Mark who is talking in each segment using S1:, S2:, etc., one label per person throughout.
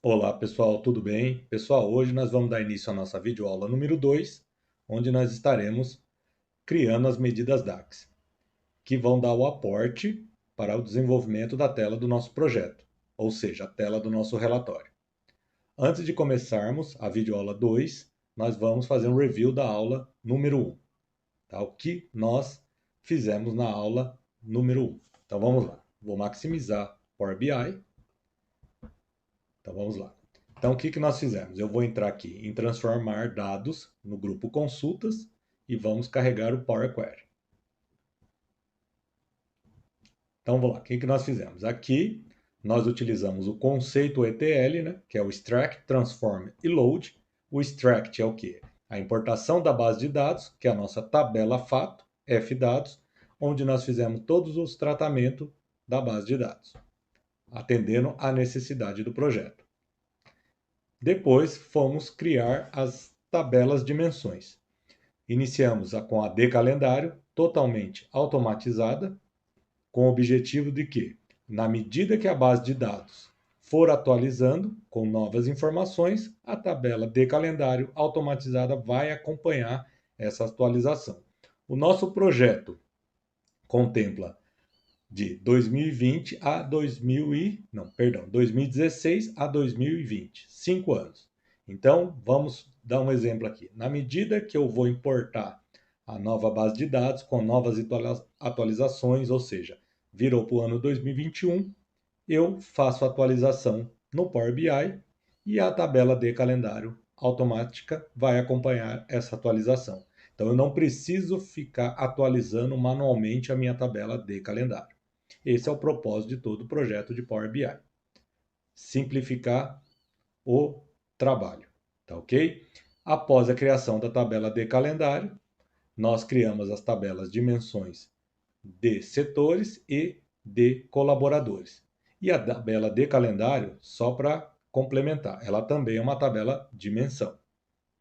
S1: Olá pessoal, tudo bem? Pessoal, hoje nós vamos dar início à nossa videoaula número 2, onde nós estaremos criando as medidas DAX, que vão dar o aporte para o desenvolvimento da tela do nosso projeto, ou seja, a tela do nosso relatório. Antes de começarmos a videoaula 2, nós vamos fazer um review da aula número 1, tá? O que nós fizemos na aula número 1. Então vamos lá, vou maximizar Power BI. Então vamos lá. Então o que nós fizemos? Eu vou entrar aqui em transformar dados no grupo consultas e vamos carregar o Power Query. Então vamos lá. O que nós fizemos? Aqui nós utilizamos o conceito ETL, né, que é o Extract, Transform e Load. O Extract é o quê? A importação da base de dados, que é a nossa tabela fato, F-dados, onde nós fizemos todos os tratamentos da base de dados, atendendo à necessidade do projeto. Depois fomos criar as tabelas dimensões. Iniciamos com a de calendário, totalmente automatizada, com o objetivo de que, na medida que a base de dados for atualizando com novas informações, a tabela de calendário automatizada vai acompanhar essa atualização. O nosso projeto contempla de 2020 a 2016 a 2020, 5 anos. Então, vamos dar um exemplo aqui. Na medida que eu vou importar a nova base de dados com novas atualizações, ou seja, virou para o ano 2021, eu faço a atualização no Power BI e a tabela de calendário automática vai acompanhar essa atualização. Então, eu não preciso ficar atualizando manualmente a minha tabela de calendário. Esse é o propósito de todo o projeto de Power BI. Simplificar o trabalho, tá ok? Após a criação da tabela de calendário, nós criamos as tabelas dimensões de setores e de colaboradores. E a tabela de calendário, só para complementar, ela também é uma tabela dimensão,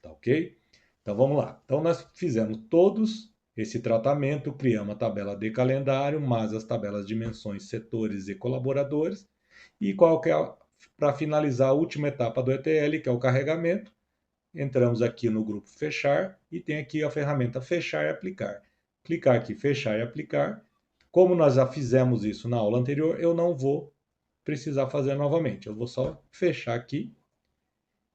S1: tá ok? Então vamos lá. Então nós fizemos todos esse tratamento, criamos a tabela de calendário, mais as tabelas de dimensões, setores e colaboradores. E qual que é, para finalizar, a última etapa do ETL, que é o carregamento. Entramos aqui no grupo fechar e tem aqui a ferramenta fechar e aplicar. Clicar aqui fechar e aplicar. Como nós já fizemos isso na aula anterior, eu não vou precisar fazer novamente. Eu vou só fechar aqui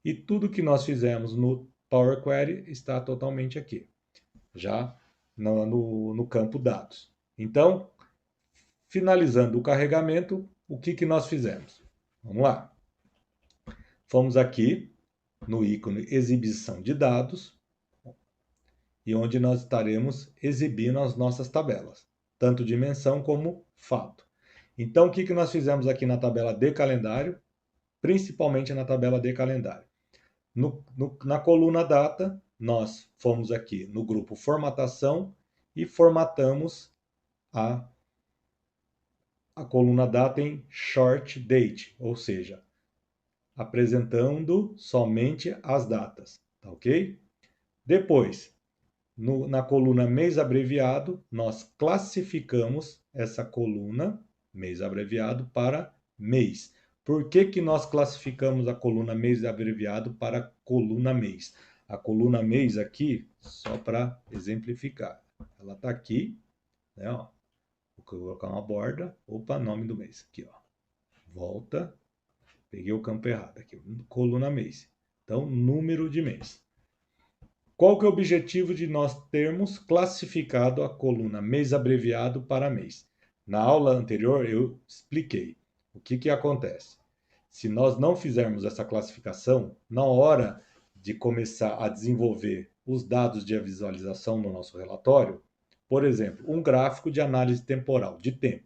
S1: e tudo que nós fizemos no Power Query está totalmente aqui, já no campo dados. Então, finalizando o carregamento, o que nós fizemos? Vamos lá. Fomos aqui no ícone exibição de dados e onde nós estaremos exibindo as nossas tabelas, tanto dimensão como fato. Então, o que nós fizemos aqui na tabela de calendário? Principalmente na tabela de calendário. Na coluna data, nós fomos aqui no grupo formatação e formatamos a coluna data em short date, ou seja, apresentando somente as datas, tá ok? Depois, na coluna mês abreviado, nós classificamos essa coluna mês abreviado para mês. Por que nós classificamos a coluna mês abreviado para coluna mês? A coluna mês aqui, só para exemplificar, ela está aqui, né? Ó, vou colocar uma borda, opa, nome do mês, aqui, ó. Volta, peguei o campo errado aqui, coluna mês. Então, número de mês. Qual que é o objetivo de nós termos classificado a coluna mês abreviado para mês? Na aula anterior eu expliquei o que acontece. Se nós não fizermos essa classificação, na hora de começar a desenvolver os dados de visualização no nosso relatório, por exemplo, um gráfico de análise temporal, de tempo.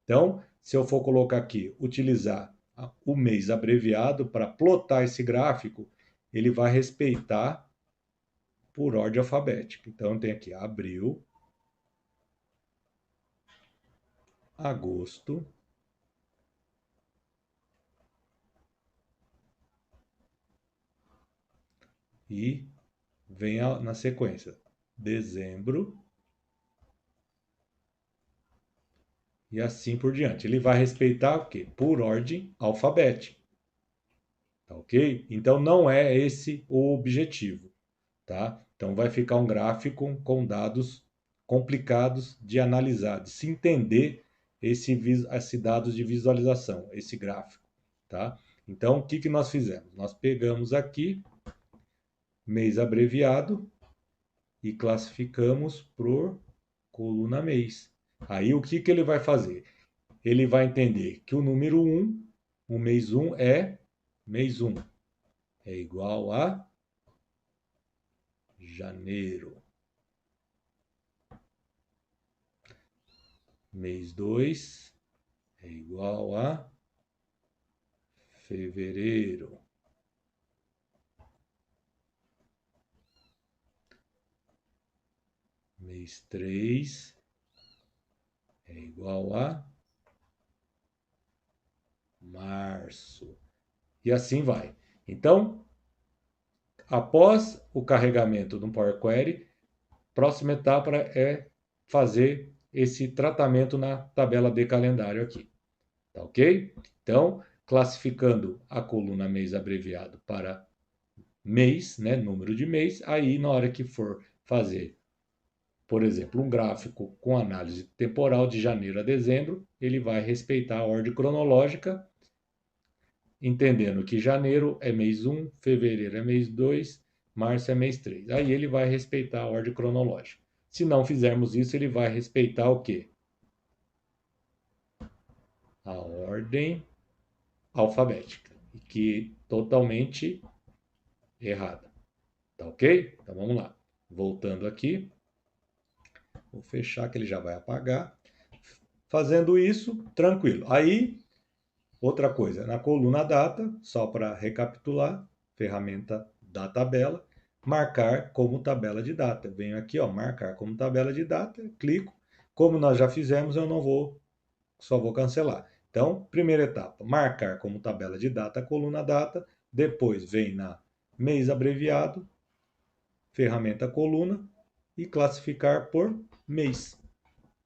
S1: Então, se eu for colocar aqui, utilizar o mês abreviado para plotar esse gráfico, ele vai respeitar por ordem alfabética. Então, tem aqui abril, agosto, e vem na sequência dezembro e assim por diante. Ele vai respeitar o quê? Por ordem alfabética. Tá ok? Então não é esse o objetivo, tá? Então vai ficar um gráfico com dados complicados de analisar, de se entender esse dados de visualização, esse gráfico, tá? Então o que que nós fizemos? Nós pegamos aqui mês abreviado e classificamos por coluna mês. Aí o que que ele vai fazer? Ele vai entender que o número 1, o mês 1 é mês 1, é igual a janeiro. Mês 2 é igual a fevereiro. Mês 3 é igual a março. E assim vai. Então, após o carregamento do Power Query, próxima etapa é fazer esse tratamento na tabela de calendário aqui. Tá ok? Então, classificando a coluna mês abreviado para mês, né, número de mês, aí na hora que for fazer, por exemplo, um gráfico com análise temporal de janeiro a dezembro, ele vai respeitar a ordem cronológica, entendendo que janeiro é mês 1, fevereiro é mês 2, março é mês 3. Aí ele vai respeitar a ordem cronológica. Se não fizermos isso, ele vai respeitar o quê? A ordem alfabética, que totalmente errada. Tá ok? Então vamos lá. Voltando aqui. Vou fechar que ele já vai apagar. Fazendo isso, tranquilo. Aí, outra coisa, na coluna data, só para recapitular, ferramenta da tabela, marcar como tabela de data. Venho aqui, ó, marcar como tabela de data, clico. Como nós já fizemos, eu não vou, só vou cancelar. Então, primeira etapa, marcar como tabela de data a coluna data. Depois vem na mês abreviado, ferramenta coluna e classificar por mês.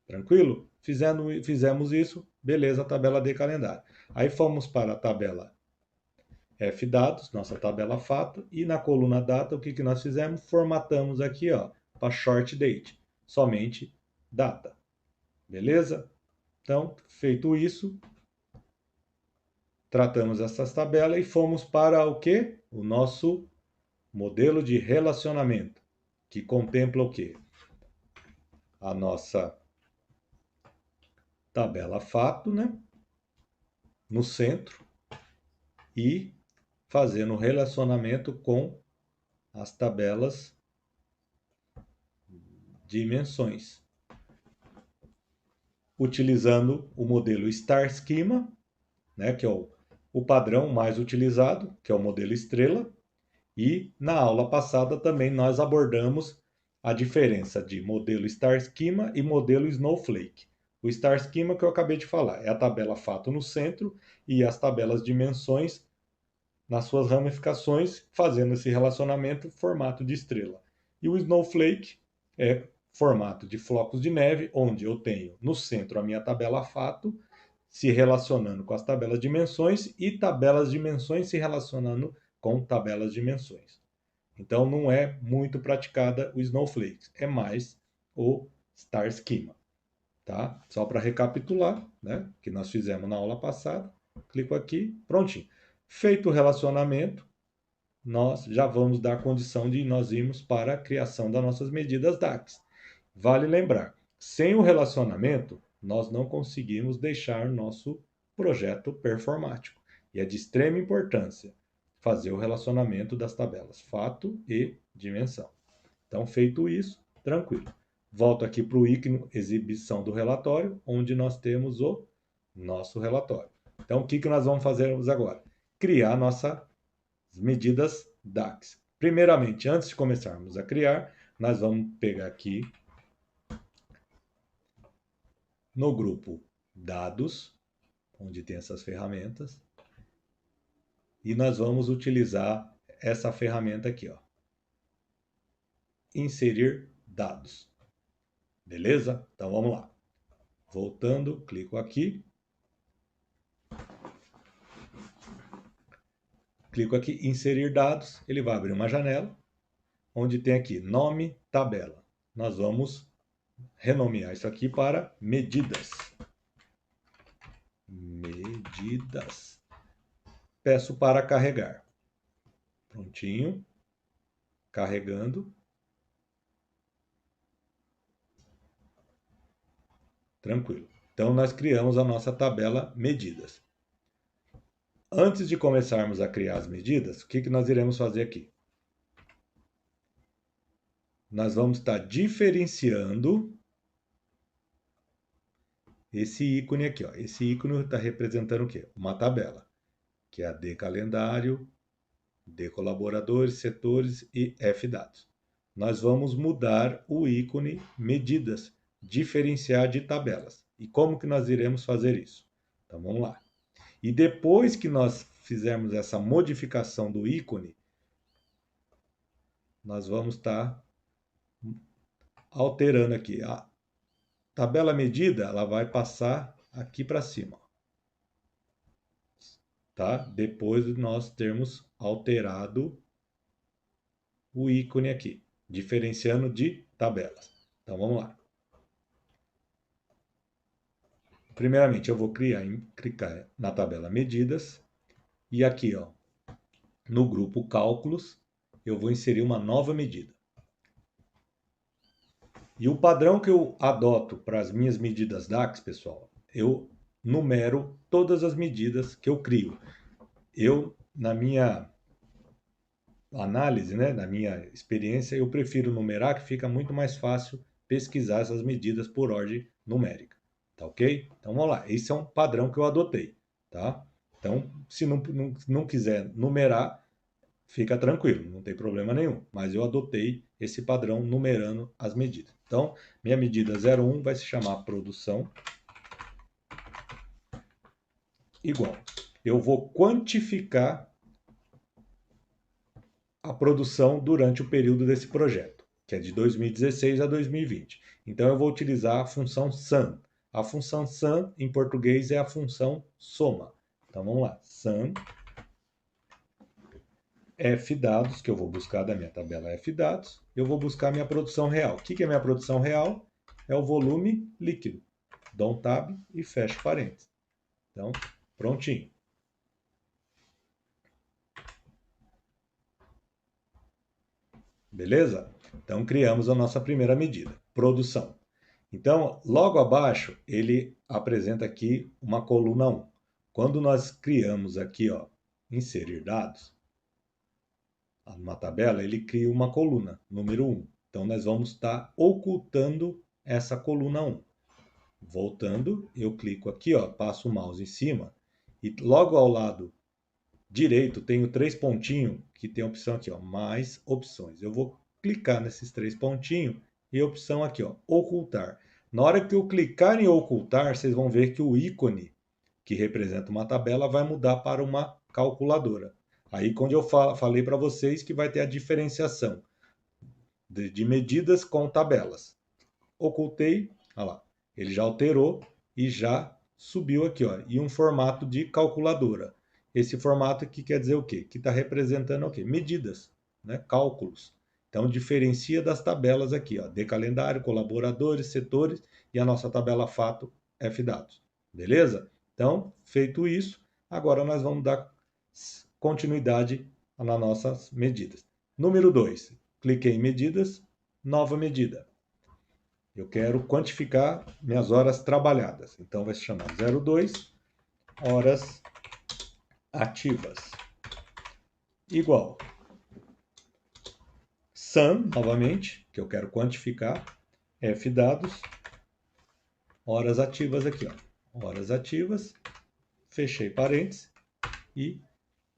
S1: Tranquilo? Fizemos isso, beleza, tabela de calendário. Aí fomos para a tabela F dados, nossa tabela fato, e na coluna data, o que, que nós fizemos? Formatamos aqui, ó, para short date, somente data. Beleza? Então, feito isso, tratamos essas tabelas e fomos para o quê? O nosso modelo de relacionamento, que contempla o quê? A nossa tabela fato, né? No centro e fazendo relacionamento com as tabelas dimensões, utilizando o modelo Star Schema, né, que é o padrão mais utilizado, que é o modelo estrela, e na aula passada também nós abordamos a diferença de modelo Star Schema e modelo Snowflake. O Star Schema que eu acabei de falar é a tabela fato no centro e as tabelas dimensões nas suas ramificações, fazendo esse relacionamento formato de estrela. E o Snowflake é formato de flocos de neve, onde eu tenho no centro a minha tabela fato, se relacionando com as tabelas dimensões, e tabelas dimensões se relacionando com tabelas dimensões. Então não é muito praticada o Snowflake, é mais o Star Schema. Tá? Só para recapitular, né, que nós fizemos na aula passada. Clico aqui, prontinho. Feito o relacionamento, nós já vamos dar condição de nós irmos para a criação das nossas medidas DAX. Vale lembrar, sem o relacionamento, nós não conseguimos deixar nosso projeto performático. E é de extrema importância fazer o relacionamento das tabelas fato e dimensão. Então, feito isso, tranquilo. Volto aqui para o ícone exibição do relatório, onde nós temos o nosso relatório. Então, o que nós vamos fazer agora? Criar nossas medidas DAX. Primeiramente, antes de começarmos a criar, nós vamos pegar aqui no grupo Dados, onde tem essas ferramentas, e nós vamos utilizar essa ferramenta aqui, ó. Inserir dados. Beleza? Então vamos lá. Voltando, clico aqui. clico aqui em inserir dados, ele vai abrir uma janela, onde tem aqui nome, tabela. Nós vamos renomear isso aqui para medidas. Medidas. Peço para carregar. Prontinho. Carregando. Tranquilo. Então, nós criamos a nossa tabela medidas. Antes de começarmos a criar as medidas, o que nós iremos fazer aqui? Nós vamos estar diferenciando esse ícone aqui. Ó. Esse ícone está representando o quê? Uma tabela, que é a D calendário, D colaboradores, setores e F dados. Nós vamos mudar o ícone medidas, diferenciar de tabelas. E como que nós iremos fazer isso? Então vamos lá. E depois que nós fizermos essa modificação do ícone, nós vamos estar alterando aqui. A tabela medida, ela vai passar aqui para cima. Tá? Depois de nós termos alterado o ícone aqui, diferenciando de tabelas. Então vamos lá. Primeiramente eu vou clicar na tabela medidas e aqui, ó, no grupo cálculos, eu vou inserir uma nova medida. E o padrão que eu adoto para as minhas medidas DAX, pessoal, eu numero todas as medidas que eu crio. Eu, na minha análise, né, na minha experiência, eu prefiro numerar, que fica muito mais fácil pesquisar essas medidas por ordem numérica. Tá ok? Então vamos lá. Esse é um padrão que eu adotei. Tá? Então, se não quiser numerar, fica tranquilo, não tem problema nenhum. Mas eu adotei esse padrão numerando as medidas. Então, minha medida 01 vai se chamar produção igual. Eu vou quantificar a produção durante o período desse projeto, que é de 2016 a 2020. Então, eu vou utilizar a função sum. A função sum, em português, é a função soma. Então, vamos lá. Sum F dados, que eu vou buscar da minha tabela F dados, eu vou buscar a minha produção real. O que é minha produção real? É o volume líquido. Dou um tab e fecho parênteses. Então, prontinho. Beleza? Então, criamos a nossa primeira medida, produção. Então, logo abaixo, ele apresenta aqui uma coluna 1. Quando nós criamos aqui, ó, inserir dados, numa tabela, ele cria uma coluna, número 1. Então, nós vamos estar ocultando essa coluna 1. Voltando, eu clico aqui, ó, passo o mouse em cima e logo ao lado direito tem o 3 pontinhos que tem a opção aqui, ó, mais opções. Eu vou clicar nesses 3 pontinhos e a opção aqui, ó, ocultar. Na hora que eu clicar em ocultar, vocês vão ver que o ícone que representa uma tabela vai mudar para uma calculadora. Aí quando eu falei para vocês que vai ter a diferenciação de medidas com tabelas. Ocultei, olha lá, ele já alterou e já subiu aqui, ó, e um formato de calculadora. Esse formato aqui quer dizer o quê? Que está representando o quê? Medidas, né? Cálculos. Então, diferencia das tabelas aqui, ó, de calendário, colaboradores, setores e a nossa tabela fato F dados. Beleza? Então, feito isso, agora nós vamos dar continuidade nas nossas medidas. Número 2, cliquei em medidas, nova medida. Eu quero quantificar minhas horas trabalhadas. Então vai se chamar 02 horas ativas. Igual. Sum, novamente, que eu quero quantificar. F dados. Horas ativas aqui, ó. Horas ativas. Fechei parênteses. E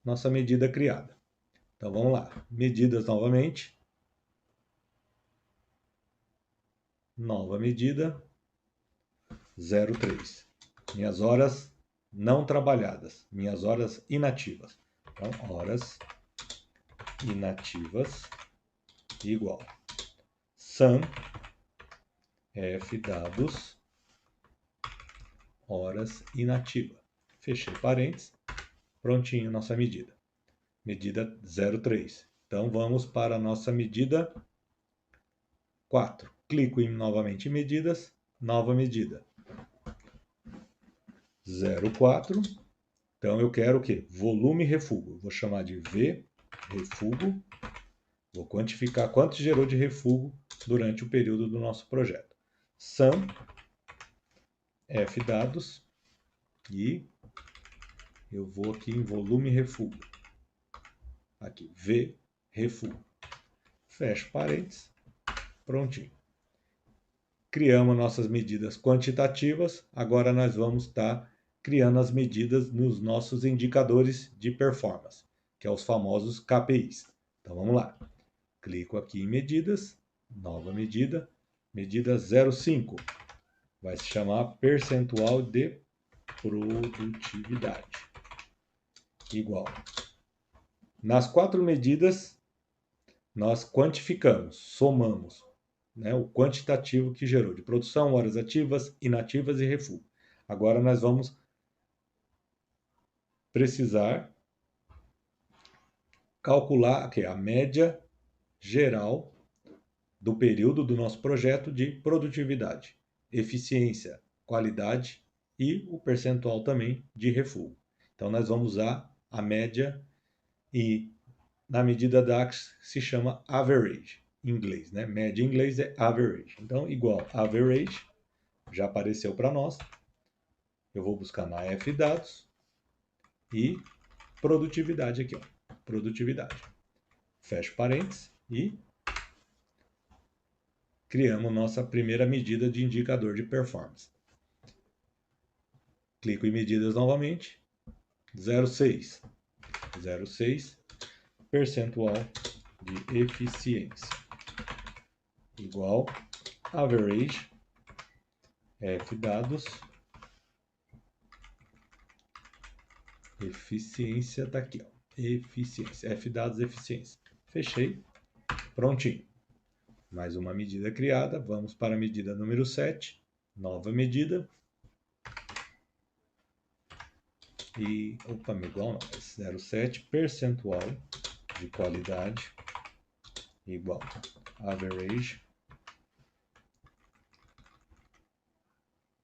S1: nossa medida criada. Então vamos lá. Medidas novamente. Nova medida. 03. Minhas horas não trabalhadas. Minhas horas inativas. Então, horas inativas igual sum F dados horas inativa. Fechei parênteses. Prontinho nossa medida. medida 0,3. Então, vamos para a nossa medida 4. Clico novamente em medidas, nova medida 0,4. Então, eu quero o quê? Volume refúgio. Vou chamar de V refúgio. Vou quantificar quanto gerou de refúgio durante o período do nosso projeto. Sum, F dados, e eu vou aqui em volume refúgio. Aqui, V refúgio. Fecho parênteses, prontinho. Criamos nossas medidas quantitativas, agora nós vamos estar criando as medidas nos nossos indicadores de performance, que é os famosos KPIs. Então vamos lá. Clico aqui em medidas, nova medida, medida 0,5. Vai se chamar percentual de produtividade. Igual. Nas 4 medidas, nós quantificamos, somamos, né, o quantitativo que gerou de produção, horas ativas, inativas e refúgio. Agora nós vamos precisar calcular aqui, a média geral do período do nosso projeto de produtividade, eficiência, qualidade e o percentual também de refúgio. Então nós vamos usar a média e na medida DAX se chama average em inglês, né? Média em inglês é average. Então igual average, já apareceu para nós. Eu vou buscar na F dados e produtividade aqui, ó. Produtividade. Fecho parênteses e criamos nossa primeira medida de indicador de performance. Clico em medidas novamente. 0,6. 0,6 percentual de eficiência. Igual average F dados. Eficiência tá aqui, ó. Eficiência. F dados eficiência. Fechei. Prontinho. Mais uma medida criada. Vamos para a medida número 7. Nova medida. E, opa, igual não. 0,7 percentual de qualidade igual average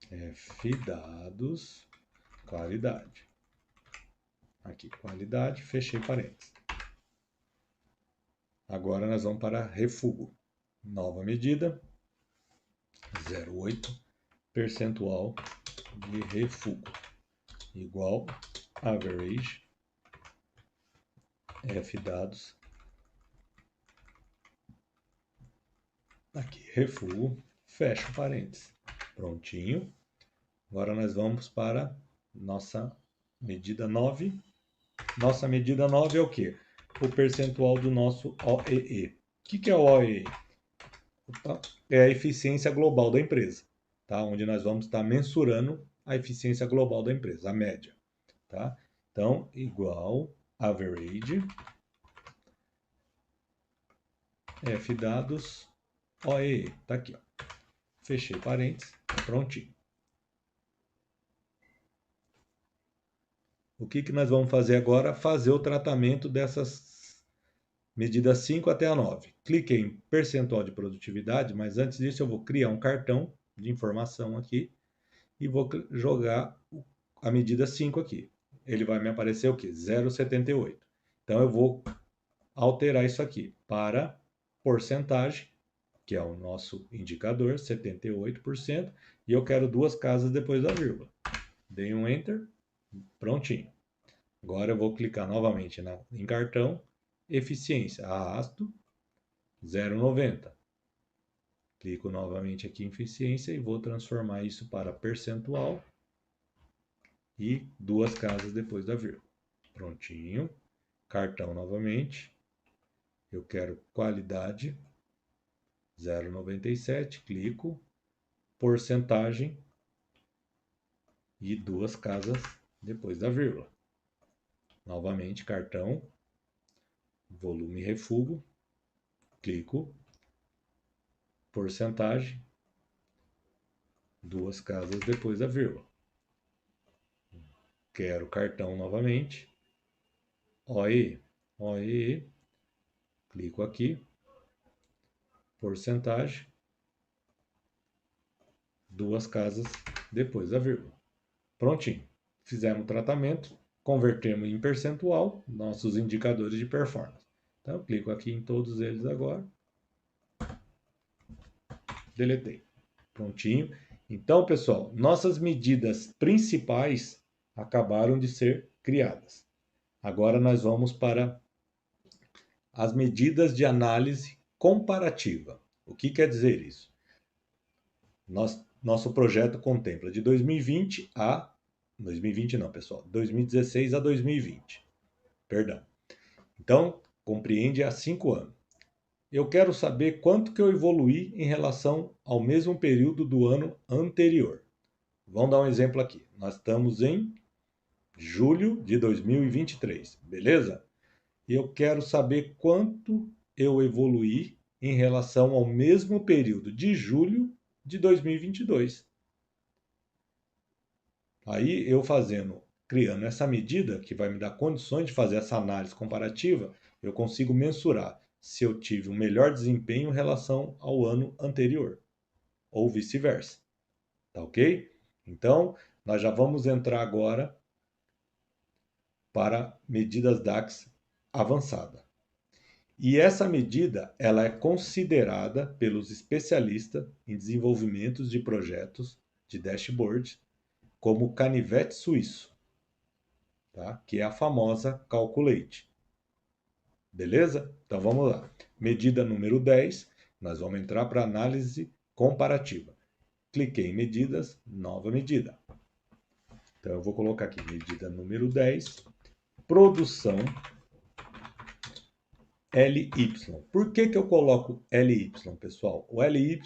S1: F dados qualidade. Aqui, qualidade, fechei parênteses. Agora nós vamos para refúgio. Nova medida, 0,8 percentual de refúgio igual average F dados. Aqui, refúgio, fecho parênteses. Prontinho. Agora nós vamos para nossa medida 9. Nossa medida 9 é o quê? O percentual do nosso OEE. O que é o OEE? É a eficiência global da empresa, tá? Onde nós vamos estar mensurando a eficiência global da empresa, a média. Tá? Então, igual average F dados OEE. Está aqui. Ó. Fechei parênteses. Prontinho. O que nós vamos fazer agora? Fazer o tratamento dessas medidas 5 até a 9. Cliquei em percentual de produtividade, mas antes disso eu vou criar um cartão de informação aqui e vou jogar a medida 5 aqui. Ele vai me aparecer o quê? 0,78. Então eu vou alterar isso aqui para porcentagem, que é o nosso indicador, 78%, e eu quero 2 casas depois da vírgula. Dei um Enter, prontinho. Agora eu vou clicar novamente em cartão, eficiência, arrasto, 0,90. Clico novamente aqui em eficiência e vou transformar isso para percentual e 2 casas depois da vírgula. Prontinho. Cartão novamente. Eu quero qualidade, 0,97. Clico, porcentagem e 2 casas depois da vírgula. Novamente, cartão, volume refúgio, clico, porcentagem, 2 casas depois da vírgula. Quero cartão novamente, OE, OEE, clico aqui, porcentagem, duas casas depois da vírgula. Prontinho. Fizemos o tratamento, convertemos em percentual nossos indicadores de performance. Então, eu clico aqui em todos eles agora. Deletei. Prontinho. Então, pessoal, nossas medidas principais acabaram de ser criadas. Agora nós vamos para as medidas de análise comparativa. O que quer dizer isso? Nosso projeto contempla de 2020 a 2020 não, pessoal, 2016 a 2020. Perdão. Então, compreende há 5 anos. Eu quero saber quanto que eu evoluí em relação ao mesmo período do ano anterior. Vamos dar um exemplo aqui. Nós estamos em julho de 2023, beleza? E eu quero saber quanto eu evoluí em relação ao mesmo período de julho de 2022. Aí eu criando essa medida, que vai me dar condições de fazer essa análise comparativa, eu consigo mensurar se eu tive um melhor desempenho em relação ao ano anterior, ou vice-versa. Tá ok? Então, nós já vamos entrar agora para medidas DAX avançada. E essa medida, ela é considerada pelos especialistas em desenvolvimento de projetos de dashboard como canivete suíço, tá? Que é a famosa Calculate. Beleza? Então vamos lá. Medida número 10, nós vamos entrar para análise comparativa. Cliquei em medidas, nova medida. Então eu vou colocar aqui medida número 10, produção LY. Por que eu coloco LY, pessoal? O LY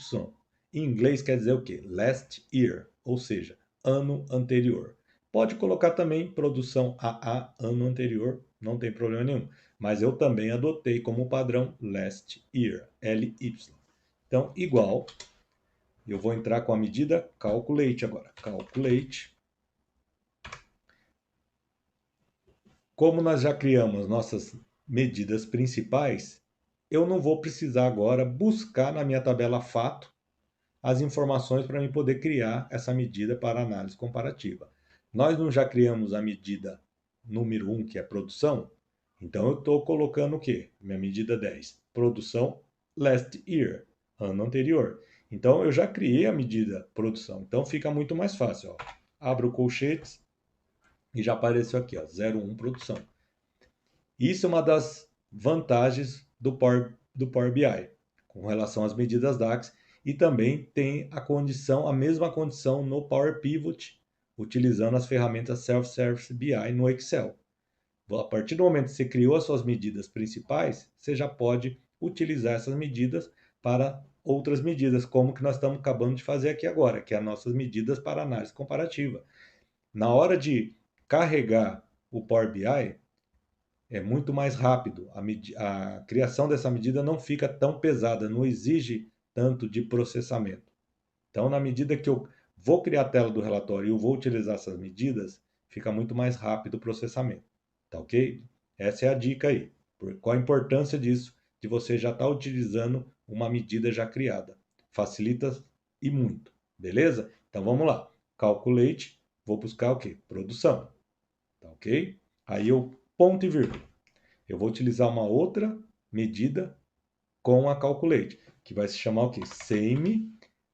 S1: em inglês quer dizer o quê? Last year, ou seja, ano anterior. Pode colocar também produção AA, ano anterior, não tem problema nenhum. Mas eu também adotei como padrão last year, LY. Então, igual, eu vou entrar com a medida calculate agora. Calculate. Como nós já criamos nossas medidas principais, eu não vou precisar agora buscar na minha tabela fato as informações para eu poder criar essa medida para análise comparativa. Nós não já criamos a medida número 1, que é produção? Então eu estou colocando o quê? Minha medida 10. Produção last year, ano anterior. Então eu já criei a medida produção. Então fica muito mais fácil. Ó. Abro colchetes e já apareceu aqui, ó, 01 produção. Isso é uma das vantagens do Power BI com relação às medidas DAX e também tem a mesma condição no Power Pivot, utilizando as ferramentas Self-Service BI no Excel. A partir do momento que você criou as suas medidas principais, você já pode utilizar essas medidas para outras medidas, como que nós estamos acabando de fazer aqui agora, que é as nossas medidas para análise comparativa. Na hora de carregar o Power BI, é muito mais rápido. A criação dessa medida não fica tão pesada, não exige tanto de processamento. Então, na medida que eu vou criar a tela do relatório e eu vou utilizar essas medidas, fica muito mais rápido o processamento. Tá ok? Essa é a dica aí. Qual a importância disso, de você já estar utilizando uma medida já criada. Facilita e muito. Beleza? Então, vamos lá. Calculate, vou buscar o quê? Produção. Tá ok? Aí eu ponto e vírgula. Eu vou utilizar uma outra medida com a Calculate, que vai se chamar o quê? Same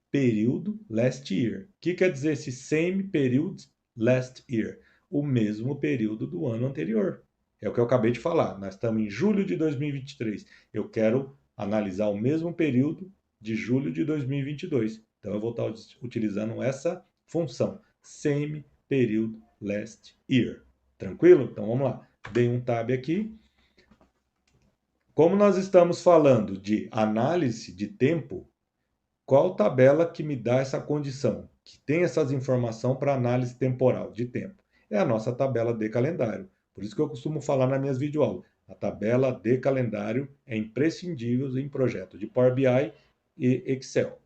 S1: Period Last Year. O que quer dizer esse Same Period Last Year? O mesmo período do ano anterior. É o que eu acabei de falar. Nós estamos em julho de 2023. Eu quero analisar o mesmo período de julho de 2022. Então eu vou estar utilizando essa função. Same Period Last Year. Tranquilo? Então vamos lá. Dei um tab aqui. Como nós estamos falando de análise de tempo, qual tabela que me dá essa condição, que tem essas informações para análise temporal de tempo? É a nossa tabela de calendário. Por isso que eu costumo falar nas minhas videoaulas. A tabela de calendário é imprescindível em projetos de Power BI e Excel.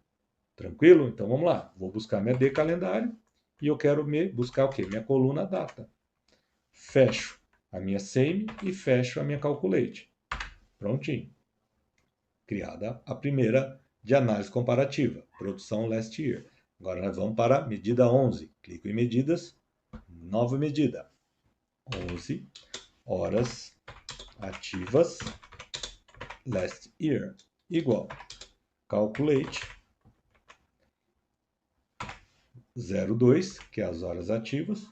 S1: Tranquilo? Então vamos lá. Vou buscar minha de calendário e eu quero buscar o quê? Minha coluna data. Fecho. a minha same e fecho a minha calculate. Prontinho. Criada a primeira de análise comparativa, produção last year. Agora nós vamos para a medida 11. Clico em medidas, nova medida. 11 horas ativas last year, igual calculate 02, que é as horas ativas,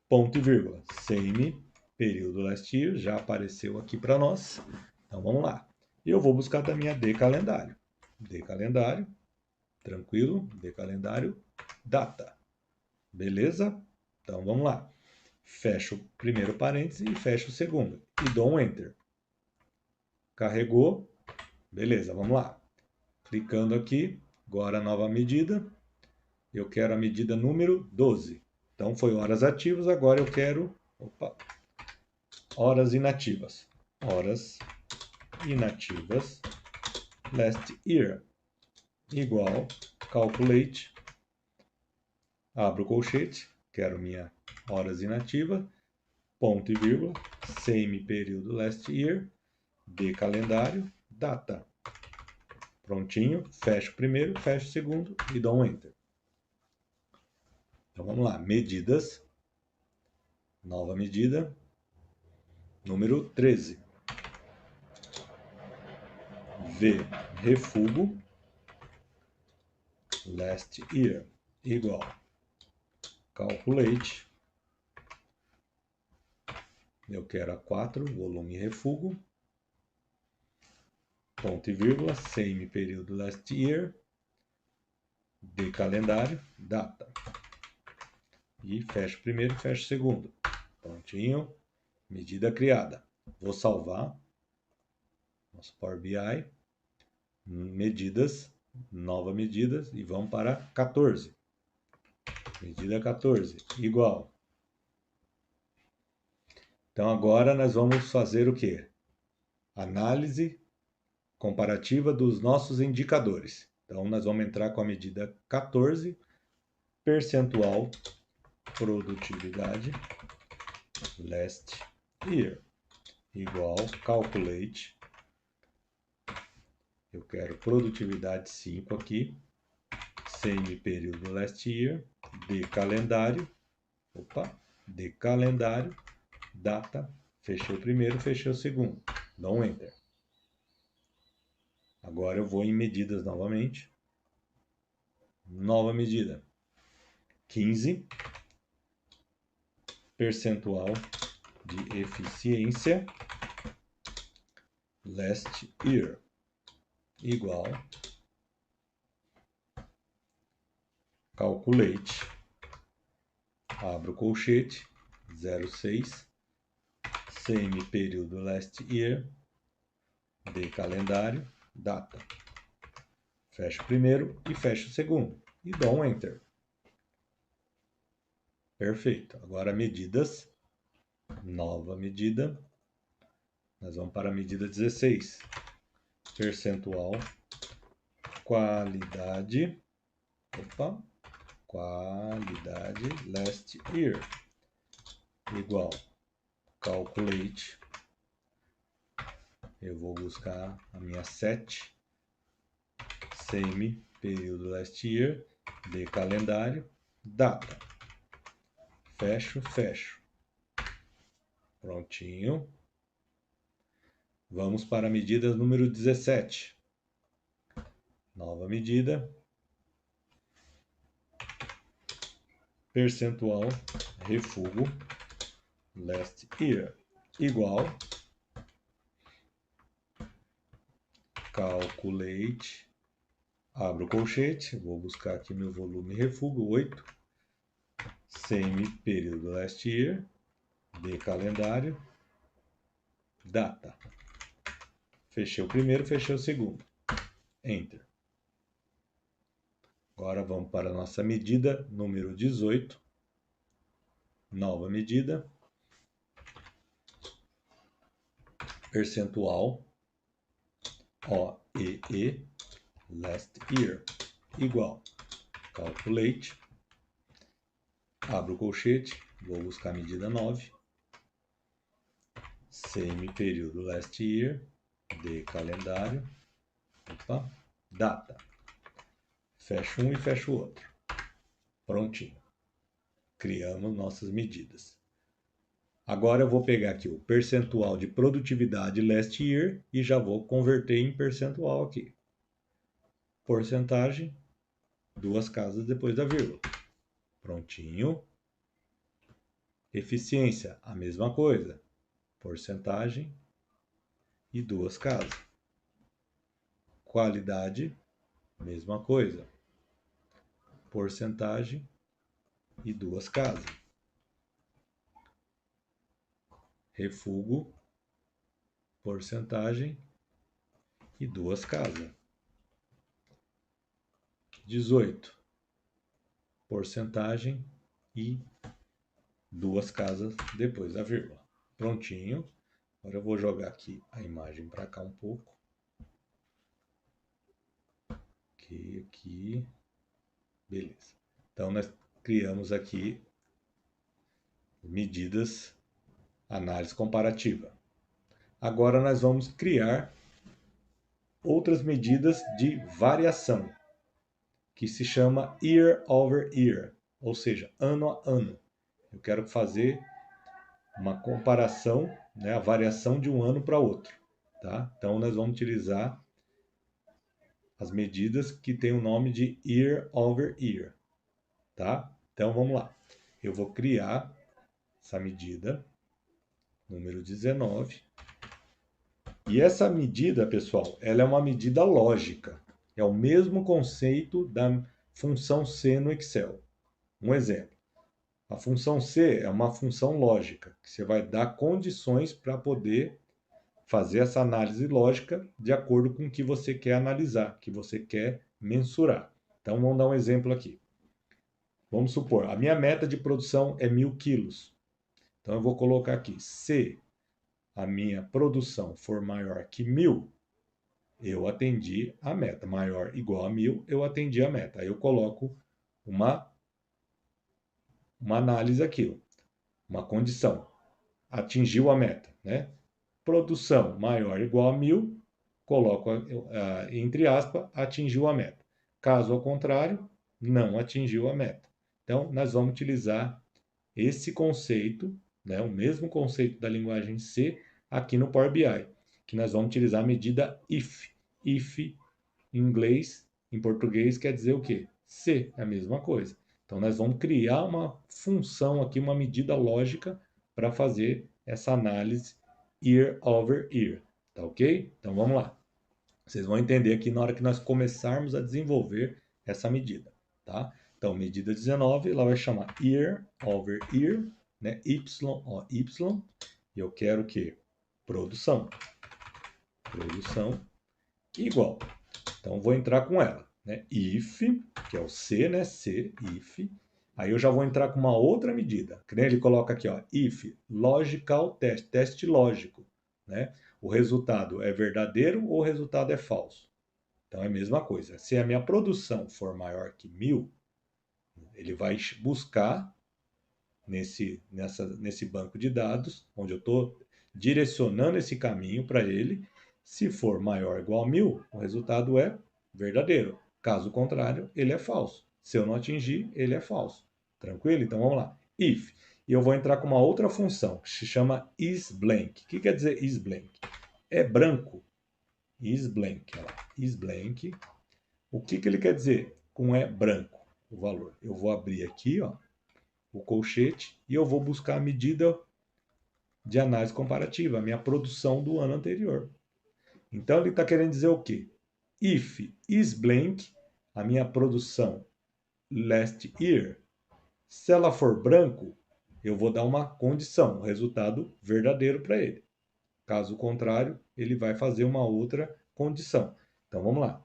S1: ponto e vírgula, same período last year, já apareceu aqui para nós. Então vamos lá. Eu vou buscar da minha D calendário. D calendário, tranquilo, D calendário, data. Beleza? Então vamos lá. Fecho o primeiro parêntese e fecho o segundo. E dou um Enter. Carregou. Beleza, vamos lá. Clicando aqui, agora a nova medida. Eu quero a medida número 12. Então foi horas ativas, agora eu quero horas inativas. Horas inativas last year, igual calculate, abro o colchete, quero minha horas inativa, ponto e vírgula, same período last year, de calendário, data. Prontinho, fecho o primeiro, fecho o segundo e dou um Enter. Então vamos lá, medidas, nova medida, número 13. V, refúgio, last year, igual calculate, eu quero a 4, volume refúgio, ponto e vírgula, same período last year, de calendário, data. E fecho o primeiro, fecho o segundo. Prontinho, medida criada. Vou salvar, nosso Power BI, medidas, nova medidas, e vamos para 14. Medida 14, igual. Então agora nós vamos fazer o quê? Análise comparativa dos nossos indicadores. Então nós vamos entrar com a medida 14, percentual produtividade last year, igual calculate. Eu quero produtividade 5 aqui, same período last year, de calendário, de calendário, data, fechei o primeiro, fechei o segundo, dá um Enter. Agora eu vou em medidas novamente, nova medida, 15, percentual de eficiência last year, igual calculate, abro o colchete, 06, same período last year, de calendário, data. Fecho o primeiro e fecho o segundo. E dou um Enter. Perfeito. Agora medidas. Nova medida. Nós vamos para a medida 16. Percentual. Qualidade. Qualidade last year. Igual. Calculate. Eu vou buscar a minha 7. Same período last year, de calendário, data. Fecho, fecho. Prontinho. Vamos para a medida número 17. Nova medida. Percentual refúgio last year, igual calculate, abro o colchete, vou buscar aqui meu volume refúgio, 8, same período last year, de calendário, data. Fechei o primeiro, fechei o segundo. Enter. Agora vamos para a nossa medida número 18. Nova medida. Percentual OEE last year igual calculate. Abro o colchete, vou buscar a medida 9. semi-período last year, de calendário, opa, data. Fecho um e fecho o outro. Prontinho. Criamos nossas medidas. Agora eu vou pegar aqui o percentual de produtividade last year e já vou converter em percentual aqui. Porcentagem, 2 casas depois da vírgula. Prontinho. Eficiência, a mesma coisa. Porcentagem e 2 casas. Qualidade, mesma coisa. Porcentagem e 2 casas. Refúgio, porcentagem e 2 casas. 18. Porcentagem e 2 casas depois da vírgula. Prontinho. Agora eu vou jogar aqui a imagem para cá um pouco. Aqui. Beleza. Então nós criamos aqui medidas, análise comparativa. Agora nós vamos criar outras medidas de variação, que se chama year over year, ou seja, ano a ano. Eu quero fazer uma comparação, né, a variação de um ano para outro. Tá? Então nós vamos utilizar as medidas que têm o nome de year over year. Tá? Então vamos lá. Eu vou criar essa medida, número 19. E essa medida, pessoal, ela é uma medida lógica. É o mesmo conceito da função C no Excel. Um exemplo. A função C é uma função lógica, que você vai dar condições para poder fazer essa análise lógica de acordo com o que você quer analisar, que você quer mensurar. Então, vamos dar um exemplo aqui. Vamos supor, a minha meta de produção é 1.000 quilos. Então, eu vou colocar aqui, se a minha produção for maior que 1.000, eu atendi a meta. Maior ou igual a 1.000, eu atendi a meta. Aí eu coloco uma análise aqui, uma condição. Atingiu a meta, né? Produção maior ou igual a 1.000, coloco entre aspas, atingiu a meta. Caso ao contrário, não atingiu a meta. Então, nós vamos utilizar esse conceito, né, o mesmo conceito da linguagem C, aqui no Power BI, que nós vamos utilizar a medida if. If, em inglês, em português, quer dizer o quê? Se, é a mesma coisa. Então, nós vamos criar uma função aqui, uma medida lógica para fazer essa análise year over year. Tá ok? Então, vamos lá. Vocês vão entender aqui na hora que nós começarmos a desenvolver essa medida. Tá? Então, medida 19, ela vai chamar year over year, né? Y, e eu quero o quê? Produção. Produção igual. Então, vou entrar com ela, né? If, que é o C, né? C, if. Aí eu já vou entrar com uma outra medida. Que nem ele coloca aqui, ó, if logical test, teste lógico, né? O resultado é verdadeiro ou o resultado é falso. Então é a mesma coisa. Se a minha produção for maior que 1.000, ele vai buscar nesse banco de dados, onde eu estou direcionando esse caminho para ele. Se for maior ou igual a 1.000, o resultado é verdadeiro. Caso contrário, ele é falso. Se eu não atingir, ele é falso. Tranquilo? Então vamos lá. If. E eu vou entrar com uma outra função, que se chama isBlank. O que quer dizer isBlank? É branco. IsBlank. IsBlank. O que ele quer dizer com é branco? O valor. Eu vou abrir aqui, ó, o colchete, e eu vou buscar a medida de análise comparativa, a minha produção do ano anterior. Então ele está querendo dizer o quê? If isBlank, a minha produção last year, se ela for branco, eu vou dar uma condição, um resultado verdadeiro para ele. Caso contrário, ele vai fazer uma outra condição. Então vamos lá.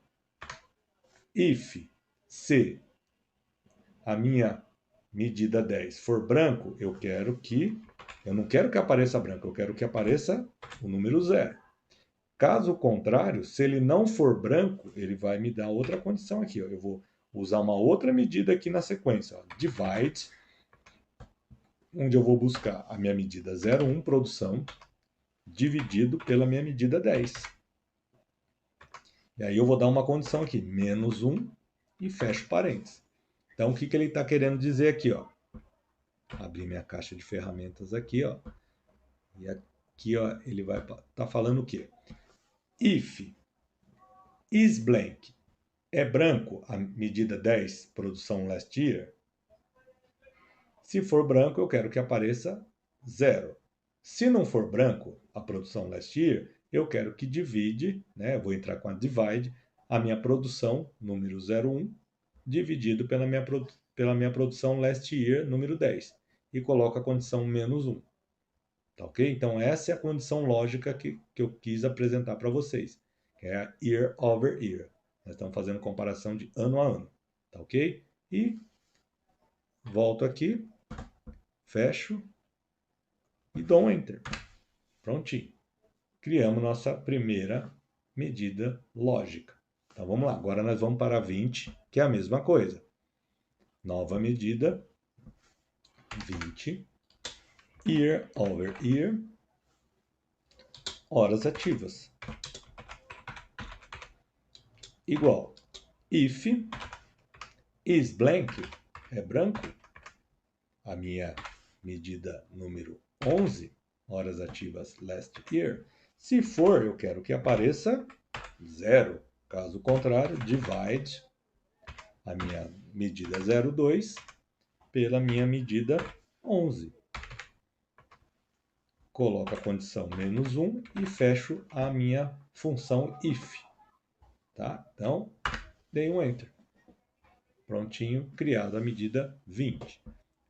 S1: If se a minha medida 10 for branco, eu não quero que apareça branco, eu quero que apareça o número 0. Caso contrário, se ele não for branco, ele vai me dar outra condição aqui. Ó. Eu vou usar uma outra medida aqui na sequência. Ó. Divide, onde eu vou buscar a minha medida 0,1, produção, dividido pela minha medida 10. E aí eu vou dar uma condição aqui, menos 1 e fecho parênteses. Então, o que ele está querendo dizer aqui, ó? Abrir minha caixa de ferramentas aqui, ó. E aqui, ó, ele vai estar falando o quê? If is blank é branco a medida 10, produção last year. Se for branco, eu quero que apareça 0. Se não for branco a produção last year, eu quero que divide, né? Eu vou entrar com a divide, a minha produção número 01 dividido pela minha produção last year número 10 e coloco a condição menos 1. Tá ok? Então essa é a condição lógica que eu quis apresentar para vocês, que é a year over year. Nós estamos fazendo comparação de ano a ano. Tá ok? E volto aqui, fecho e dou um Enter. Prontinho. Criamos nossa primeira medida lógica. Então vamos lá. Agora nós vamos para 20, que é a mesma coisa. Nova medida, 20, year over year, horas ativas. Igual. If is blank é branco, a minha medida número 11, horas ativas last year. Se for, eu quero que apareça 0. Caso contrário, divide a minha medida 02 pela minha medida 11. Coloco a condição menos 1 e fecho a minha função if. Tá? Então, dei um Enter. Prontinho, criada a medida 20.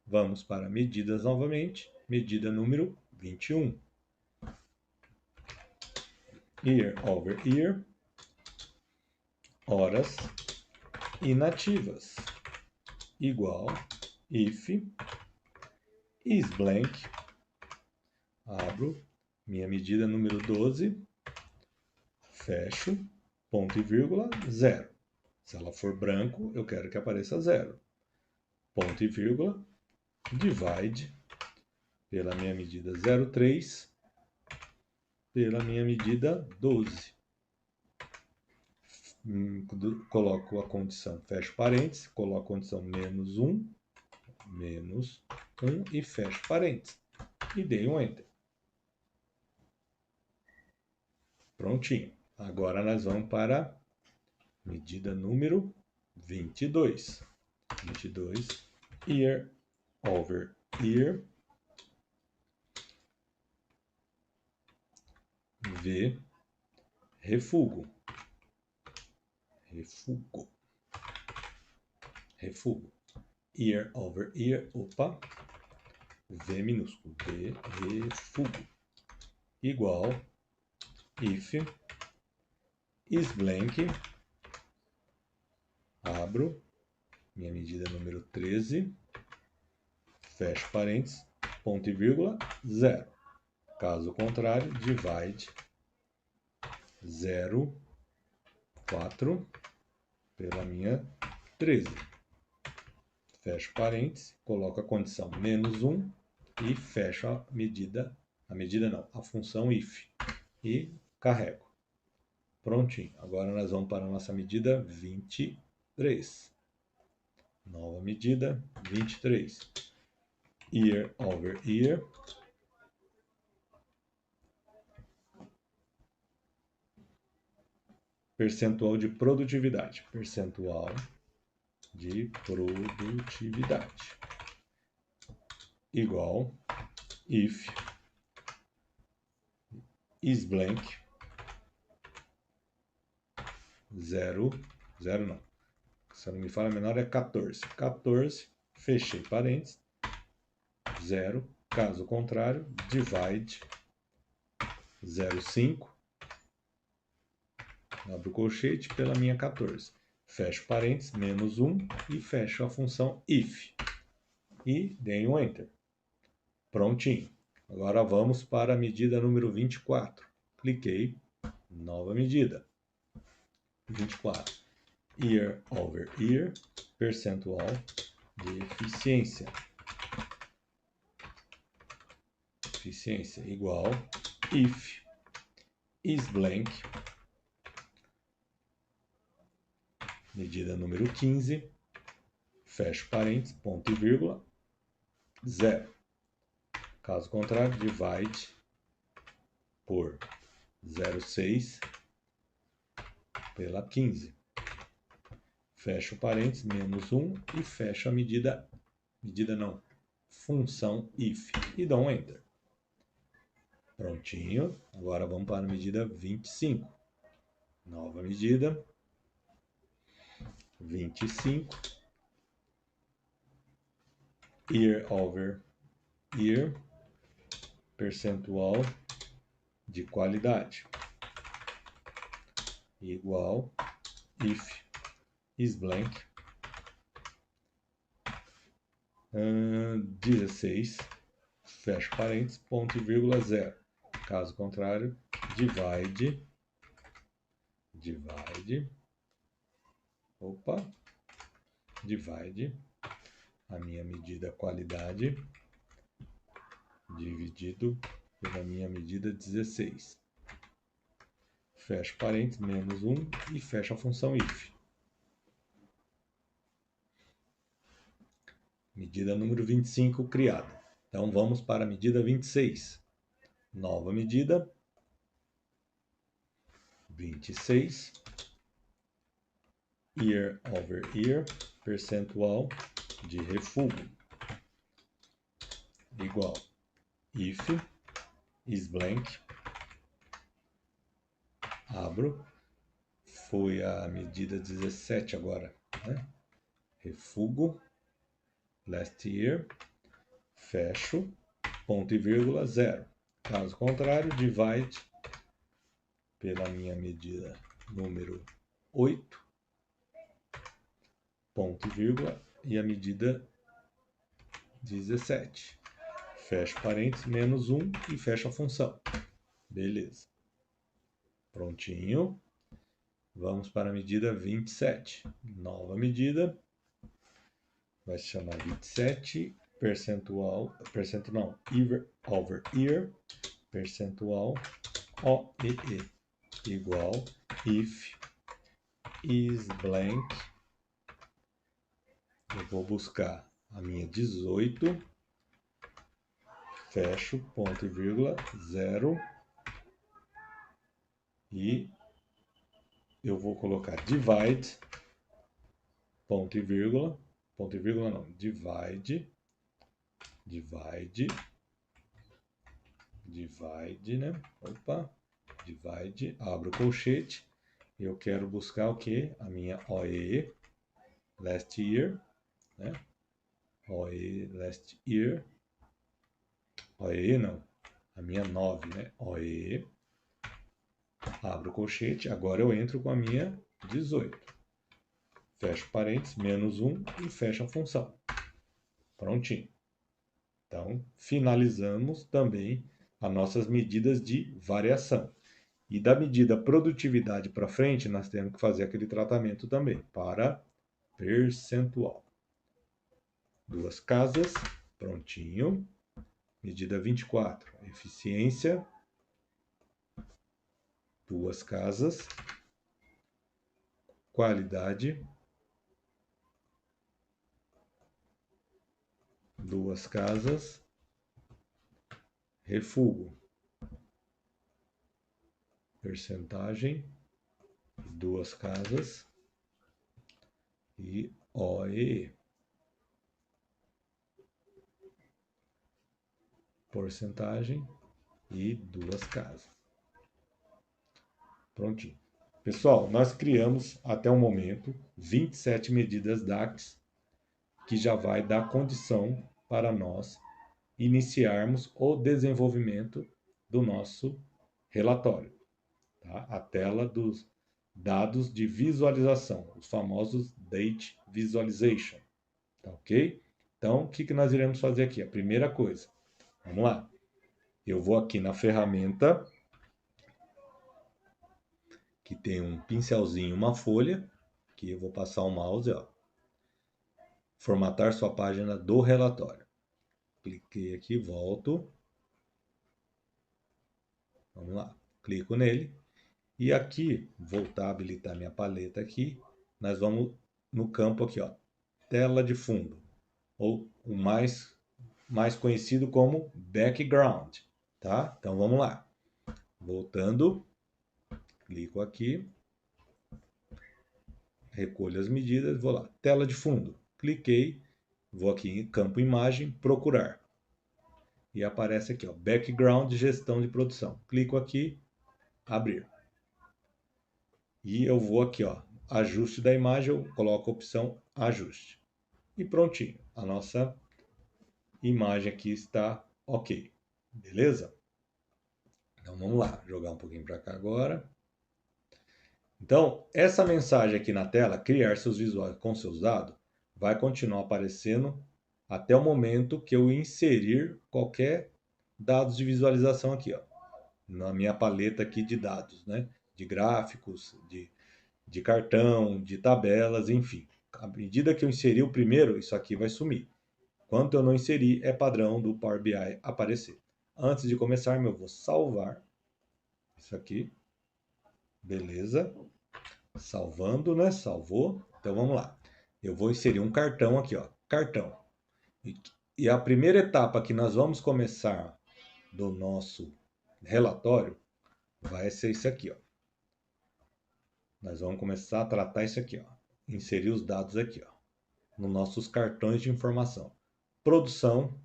S1: Vamos para medidas novamente. Medida número 21. Year over year. Horas inativas. Igual if is blank. Abro minha medida número 12. Fecho. Ponto e vírgula 0. Se ela for branco, eu quero que apareça 0. Ponto e vírgula. Divide pela minha medida 03 pela minha medida 12. Coloco a condição, fecho parênteses, coloco a condição menos 1 e fecho parênteses. E dei um Enter. Prontinho. Agora nós vamos para a medida número 22. 22, year over year. V, refúgio. Refúgio. Year over year, opa. V minúsculo. V, refúgio. Igual if is blank. Abro minha medida número 13. Fecho parênteses. Ponto e vírgula, 0. Caso contrário, divide 0,4 pela minha 13. Fecho parênteses, coloco a condição menos 1 e fecho a função if. E carrego. Prontinho. Agora nós vamos para a nossa medida 23. Nova medida 23. Year over year. Percentual de produtividade. Percentual de produtividade. Igual if is blank. 0 não. Se eu não me falo, a menor é 14. 14, fechei parênteses. 0, caso contrário, divide 0,5. Abro o colchete pela minha 14. Fecho parênteses, menos 1 e fecho a função if. E dei um Enter. Prontinho. Agora vamos para a medida número 24. Cliquei, nova medida. 24. Year over year, percentual de eficiência. Eficiência igual if isBlank, medida número 15, fecho parênteses, ponto e vírgula, 0. Caso contrário, divide por 0,6 pela 15. Fecho parênteses, menos 1 e fecho a função if e dou um Enter. Prontinho. Agora vamos para a medida 25. Nova medida. 25. Year over year. Percentual de qualidade. Igual if isBlank. 16. Fecho parênteses, ponto e vírgula, 0. Caso contrário, divide a minha medida qualidade dividido pela minha medida 16. Fecho parênteses, menos 1 e fecho a função if. Medida número 25 criada. Então vamos para a medida 26. Nova medida. 26. Year over year. Percentual de refúgio. Igual if isBlank. Abro. Foi a medida 17 agora, né? Refúgio. Last year. Fecho. Ponto e vírgula, 0. Caso contrário, divide pela minha medida número 8, ponto e vírgula, e a medida 17. Fecho parênteses, menos 1 e fecho a função. Beleza. Prontinho. Vamos para a medida 27. Nova medida. Vai se chamar 27, year over year, percentual OEE, igual if isBlank. Eu vou buscar a minha 18, fecho, ponto e vírgula, 0, e eu vou colocar divide, ponto e vírgula não, divide, né? Divide, abro o colchete, eu quero buscar o que? A minha OEE, last year, né? OEE, last year, OEE não, a minha 9, né? OEE, abro o colchete, agora eu entro com a minha 18. Fecho parênteses, menos 1 e fecho a função. Prontinho. Então, finalizamos também as nossas medidas de variação. E da medida produtividade para frente, nós temos que fazer aquele tratamento também para percentual. 2 casas, prontinho. Medida 24, eficiência. 2 casas. Qualidade. 2 casas. Refúgio. Percentagem. 2 casas. E OEE. Porcentagem e 2 casas. Prontinho. Pessoal, nós criamos até o momento 27 medidas DAX, que já vai dar condição para nós iniciarmos o desenvolvimento do nosso relatório. Tá? A tela dos dados de visualização, os famosos Date Visualization. Tá ok? Então, o que nós iremos fazer aqui? A primeira coisa, vamos lá. Eu vou aqui na ferramenta, que tem um pincelzinho, uma folha, que eu vou passar o mouse, ó. Formatar sua página do relatório. Cliquei aqui, volto. Vamos lá, clico nele. E aqui, voltar a habilitar minha paleta aqui, nós vamos no campo aqui, ó, tela de fundo, ou o mais conhecido como background, tá? Então vamos lá. Voltando, clico aqui, recolho as medidas, vou lá, tela de fundo, cliquei, vou aqui em campo imagem, procurar. E aparece aqui, ó, background gestão de produção. Clico aqui, abrir. E eu vou aqui, ó, ajuste da imagem, eu coloco a opção ajuste. E prontinho, a nossa imagem aqui está ok. Beleza? Então vamos lá, jogar um pouquinho para cá agora. Então, essa mensagem aqui na tela, criar seus visuais com seus dados, vai continuar aparecendo até o momento que eu inserir qualquer dados de visualização aqui, ó, na minha paleta aqui de dados, né? De gráficos, de cartão, de tabelas, enfim. À medida que eu inserir o primeiro, isso aqui vai sumir. Quando eu não inserir, é padrão do Power BI aparecer. Antes de começar, eu vou salvar isso aqui. Beleza. Salvando, né? Salvou. Então vamos lá. Eu vou inserir um cartão aqui, ó. Cartão. E a primeira etapa que nós vamos começar do nosso relatório vai ser isso aqui, ó. Nós vamos começar a tratar isso aqui, ó. Inserir os dados aqui, ó, nos nossos cartões de informação. Produção,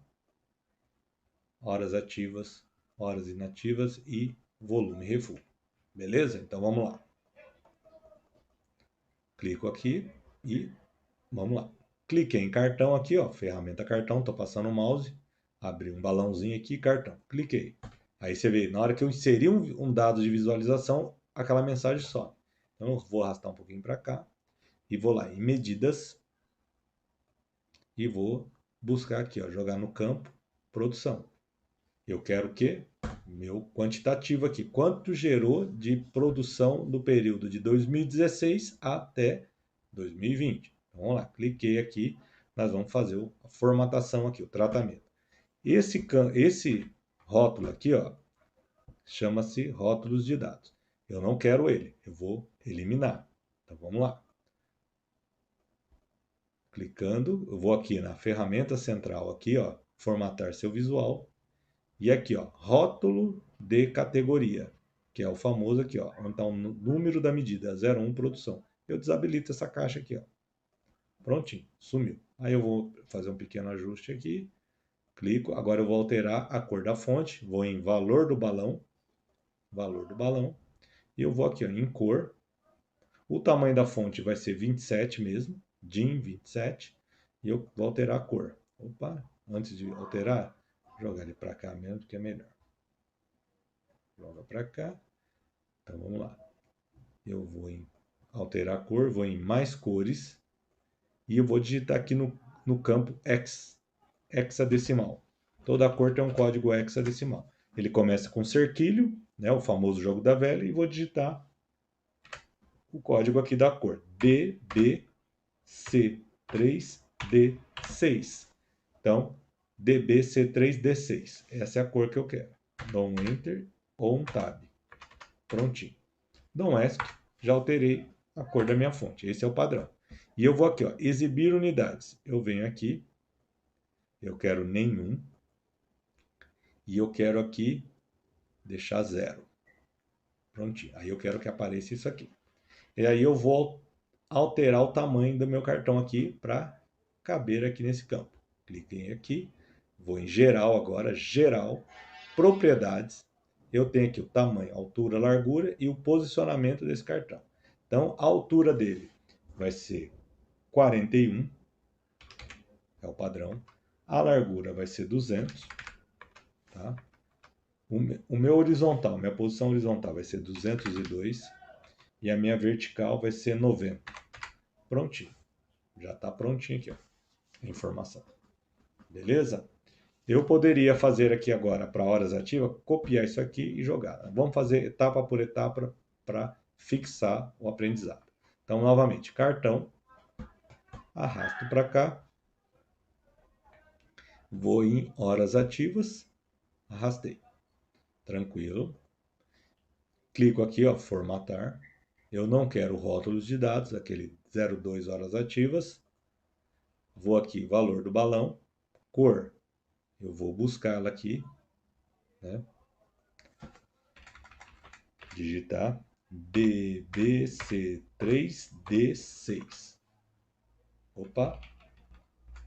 S1: horas ativas, horas inativas e volume refugo. Beleza? Então vamos lá. Clico aqui e vamos lá. Cliquei em cartão aqui, ó, ferramenta cartão, tô passando o mouse, abri um balãozinho aqui, cartão. Cliquei. Aí você vê, na hora que eu inseri um dado de visualização, aquela mensagem sobe. Então eu vou arrastar um pouquinho para cá e vou lá em medidas e vou buscar aqui, ó, jogar no campo produção. Eu quero o quê? Meu quantitativo aqui. Quanto gerou de produção do período de 2016 até 2020. Então, vamos lá, cliquei aqui. Nós vamos fazer a formatação aqui, o tratamento. Esse rótulo aqui, ó, chama-se rótulos de dados. Eu não quero ele, eu vou eliminar. Então, vamos lá. Clicando, eu vou aqui na ferramenta central, aqui, ó, formatar seu visual. E aqui, ó, rótulo de categoria, que é o famoso aqui, ó, onde está o número da medida, 01 produção. Eu desabilito essa caixa aqui, ó. Prontinho, sumiu. Aí eu vou fazer um pequeno ajuste aqui, clico, agora eu vou alterar a cor da fonte, vou em valor do balão, e eu vou aqui, ó, em cor. O tamanho da fonte vai ser 27 mesmo, DIN 27, e eu vou alterar a cor. Opa, antes de alterar, jogar ele para cá mesmo, que é melhor. Joga para cá. Então vamos lá. Eu vou em alterar a cor, vou em mais cores e eu vou digitar aqui no campo hexadecimal. Toda cor tem um código hexadecimal. Ele começa com cerquilho, né, o famoso jogo da velha, e vou digitar o código aqui da cor DBC3D6. Então, DBC3D6. Essa é a cor que eu quero. Dou um Enter ou um Tab. Prontinho. Dou um ESC, já alterei a cor da minha fonte. Esse é o padrão. E eu vou aqui, ó, exibir unidades. Eu venho aqui, eu quero nenhum. E eu quero aqui deixar 0. Prontinho. Aí eu quero que apareça isso aqui. E aí eu vou alterar o tamanho do meu cartão aqui para caber aqui nesse campo. Cliquei aqui, vou em geral agora, geral, propriedades. Eu tenho aqui o tamanho, altura, largura e o posicionamento desse cartão. Então, a altura dele vai ser 41, é o padrão. A largura vai ser 200, tá? O meu horizontal, minha posição horizontal vai ser 202 e a minha vertical vai ser 90. Prontinho. Já está prontinho aqui, ó, a informação. Beleza? Eu poderia fazer aqui agora para horas ativas, copiar isso aqui e jogar. Vamos fazer etapa por etapa para fixar o aprendizado. Então, novamente, cartão, arrasto para cá, vou em horas ativas, arrastei. Tranquilo. clico aqui, ó, formatar. Eu não quero rótulos de dados, aquele 02 horas ativas. Vou aqui, valor do balão, cor. Eu vou buscar ela aqui, né? Digitar DBC3D6. Opa,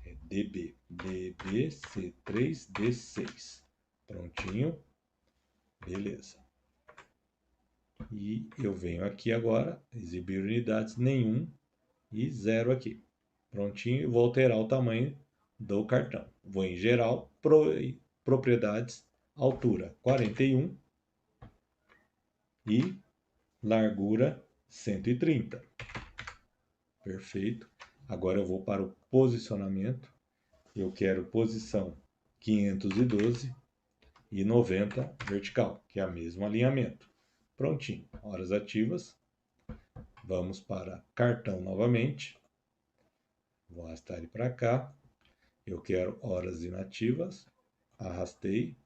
S1: é DBC3D6. Prontinho. Beleza. E eu venho aqui agora, exibir unidades, nenhum e 0 aqui. Prontinho, e vou alterar o tamanho do cartão. Vou em geral, propriedades, altura 41 e largura 130. Perfeito. Agora eu vou para o posicionamento. Eu quero posição 512 e 90 vertical, que é o mesmo alinhamento. Prontinho. Horas ativas. Vamos para cartão novamente. Vou arrastar ele para cá. Eu quero horas inativas. Arrastei.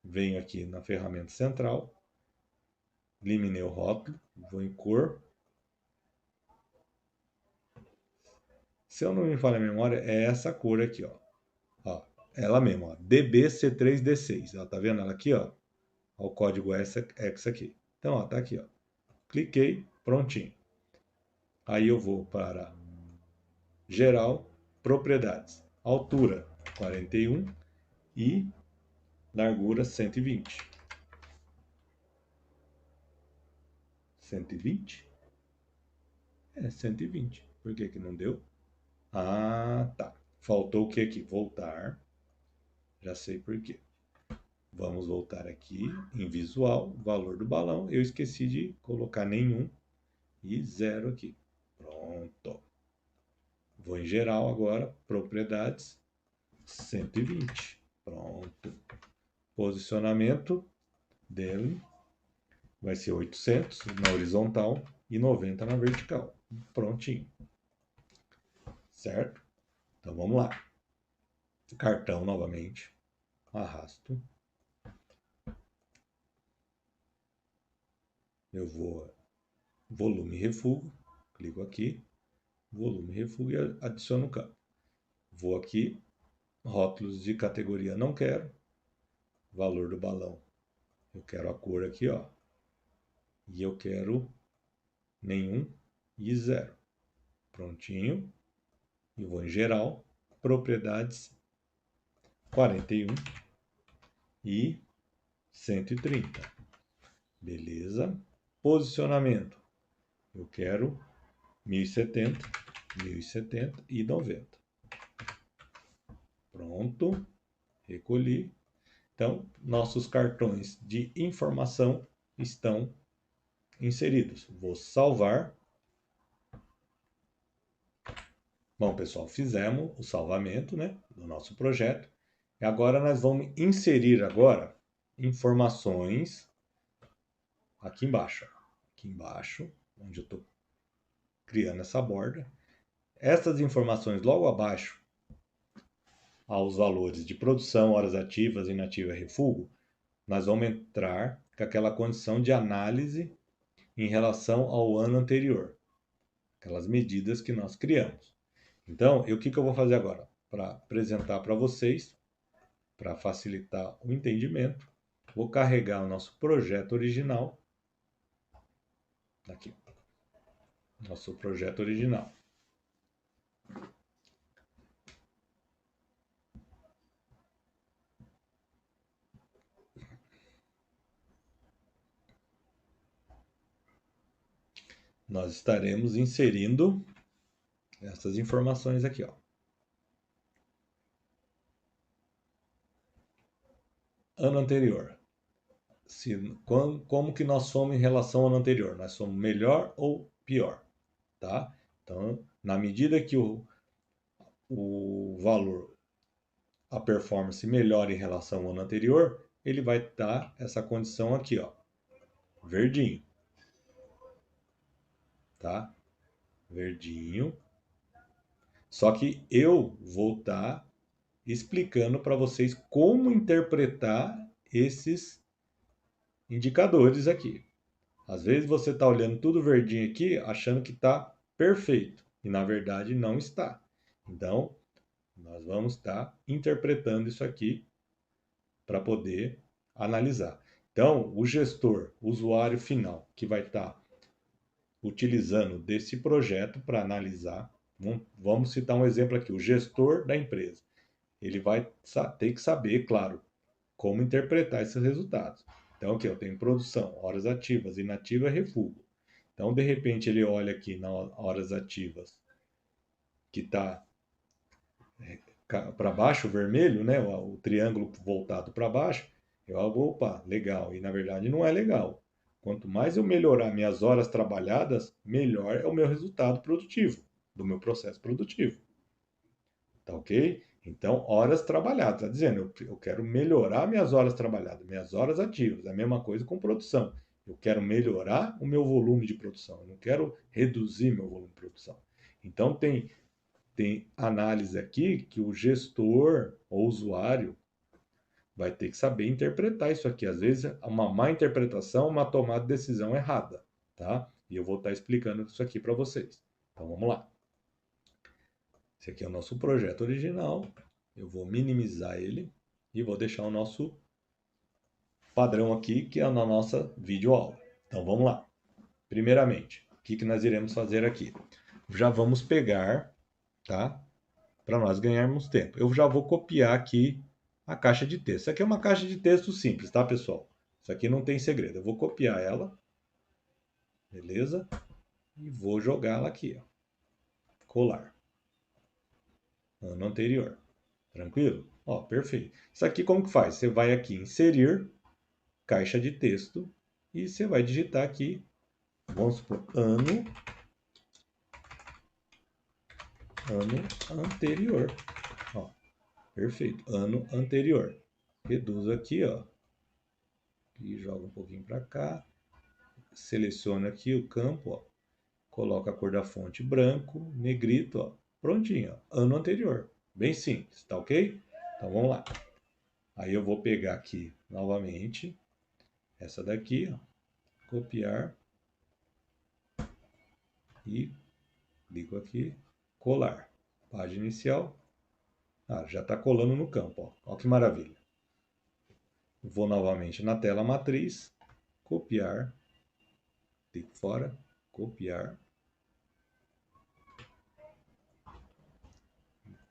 S1: Venho aqui na ferramenta central. Eliminei o rótulo. Vou em cor. Se eu não me falha a memória, é essa cor aqui, ó. Ela mesma, ó. DBC3D6. Ó, tá vendo ela aqui, ó? O código X aqui. Então, ó, tá aqui, ó. Cliquei, prontinho. Aí eu vou para geral, propriedades. Altura 41 e largura 120. 120? É, 120. Por que que não deu? Ah, tá. Faltou o que aqui? Voltar. Já sei por quê. Vamos voltar aqui em visual, valor do balão. Eu esqueci de colocar nenhum e 0 aqui. Pronto. Vou em geral agora, propriedades, 120. Pronto. Posicionamento dele vai ser 800 na horizontal e 90 na vertical. Prontinho. Certo? Então vamos lá. Cartão novamente. Arrasto. Eu vou volume refugo. Clico aqui. Volume refugo e adiciono o campo. Vou aqui. Rótulos de categoria não quero. Valor do balão. Eu quero a cor aqui, ó. E eu quero nenhum e 0. Prontinho. E vou em geral. Propriedades 41 e 130. Beleza. Posicionamento. Eu quero 1070, 1070 e 90. Pronto. Recolhi. Então, nossos cartões de informação estão inseridos. Vou salvar. Bom, pessoal, fizemos o salvamento, né, do nosso projeto. E agora nós vamos inserir agora informações aqui embaixo. Aqui embaixo, onde eu estou criando essa borda. Essas informações logo abaixo, aos valores de produção, horas ativas, inativa e refúgio, nós vamos entrar com aquela condição de análise em relação ao ano anterior. Aquelas medidas que nós criamos. Então, o que eu vou fazer agora? Para apresentar para vocês, para facilitar o entendimento, vou carregar o nosso projeto original. Aqui. Nosso projeto original. Nós estaremos inserindo essas informações aqui, ó. Ano anterior. Como que nós somos em relação ao ano anterior? Nós somos melhor ou pior? Tá? Então, na medida que o valor, a performance melhora em relação ao ano anterior, ele vai dar essa condição aqui, ó, verdinho. Tá? Verdinho. Só que eu vou estar explicando para vocês como interpretar esses indicadores aqui. Às vezes você está olhando tudo verdinho aqui, achando que está perfeito, e na verdade não está. Então, nós vamos estar interpretando isso aqui para poder analisar. Então, o gestor, o usuário final, que vai estar utilizando desse projeto para analisar, vamos citar um exemplo aqui, o gestor da empresa. Ele vai ter que saber, claro, como interpretar esses resultados. Então, aqui eu tenho produção, horas ativas, inativa, refúgio. Então, de repente, ele olha aqui nas horas ativas, que está para baixo, vermelho, né? O triângulo voltado para baixo. Eu vou, opa, legal. E na verdade não é legal. Quanto mais eu melhorar minhas horas trabalhadas, melhor é o meu resultado produtivo, do meu processo produtivo. Tá ok? Então, horas trabalhadas. Está dizendo, eu quero melhorar minhas horas trabalhadas, minhas horas ativas. É a mesma coisa com produção. Eu quero melhorar o meu volume de produção. Eu não quero reduzir meu volume de produção. Então, tem análise aqui que o gestor ou usuário vai ter que saber interpretar isso aqui. Às vezes, uma má interpretação, uma tomada de decisão errada, tá? E eu vou estar explicando isso aqui para vocês. Então, vamos lá. Esse aqui é o nosso projeto original. Eu vou minimizar ele e vou deixar o nosso padrão aqui, que é na nossa videoaula. Então, vamos lá. Primeiramente, o que nós iremos fazer aqui? Já vamos pegar, tá? Para nós ganharmos tempo. Eu já vou copiar aqui a caixa de texto. Isso aqui é uma caixa de texto simples, tá, pessoal? Isso aqui não tem segredo. Eu vou copiar ela, beleza? E vou jogá-la aqui, ó. Colar. Ano anterior. Tranquilo? Ó, perfeito. Isso aqui como que faz? Você vai aqui inserir caixa de texto e você vai digitar aqui, vamos supor, ano anterior. Ó, perfeito. Ano anterior. Reduz aqui, ó. E joga um pouquinho para cá. Seleciona aqui o campo, ó. Coloca a cor da fonte branco, negrito, ó. Prontinho, ó. Ano anterior. Bem simples, tá ok? Então vamos lá. Aí eu vou pegar aqui novamente essa daqui, ó. Copiar e clico aqui, colar. Página inicial. Ah, já está colando no campo, ó. Ó que maravilha. Vou novamente na tela matriz, copiar, clico fora, copiar,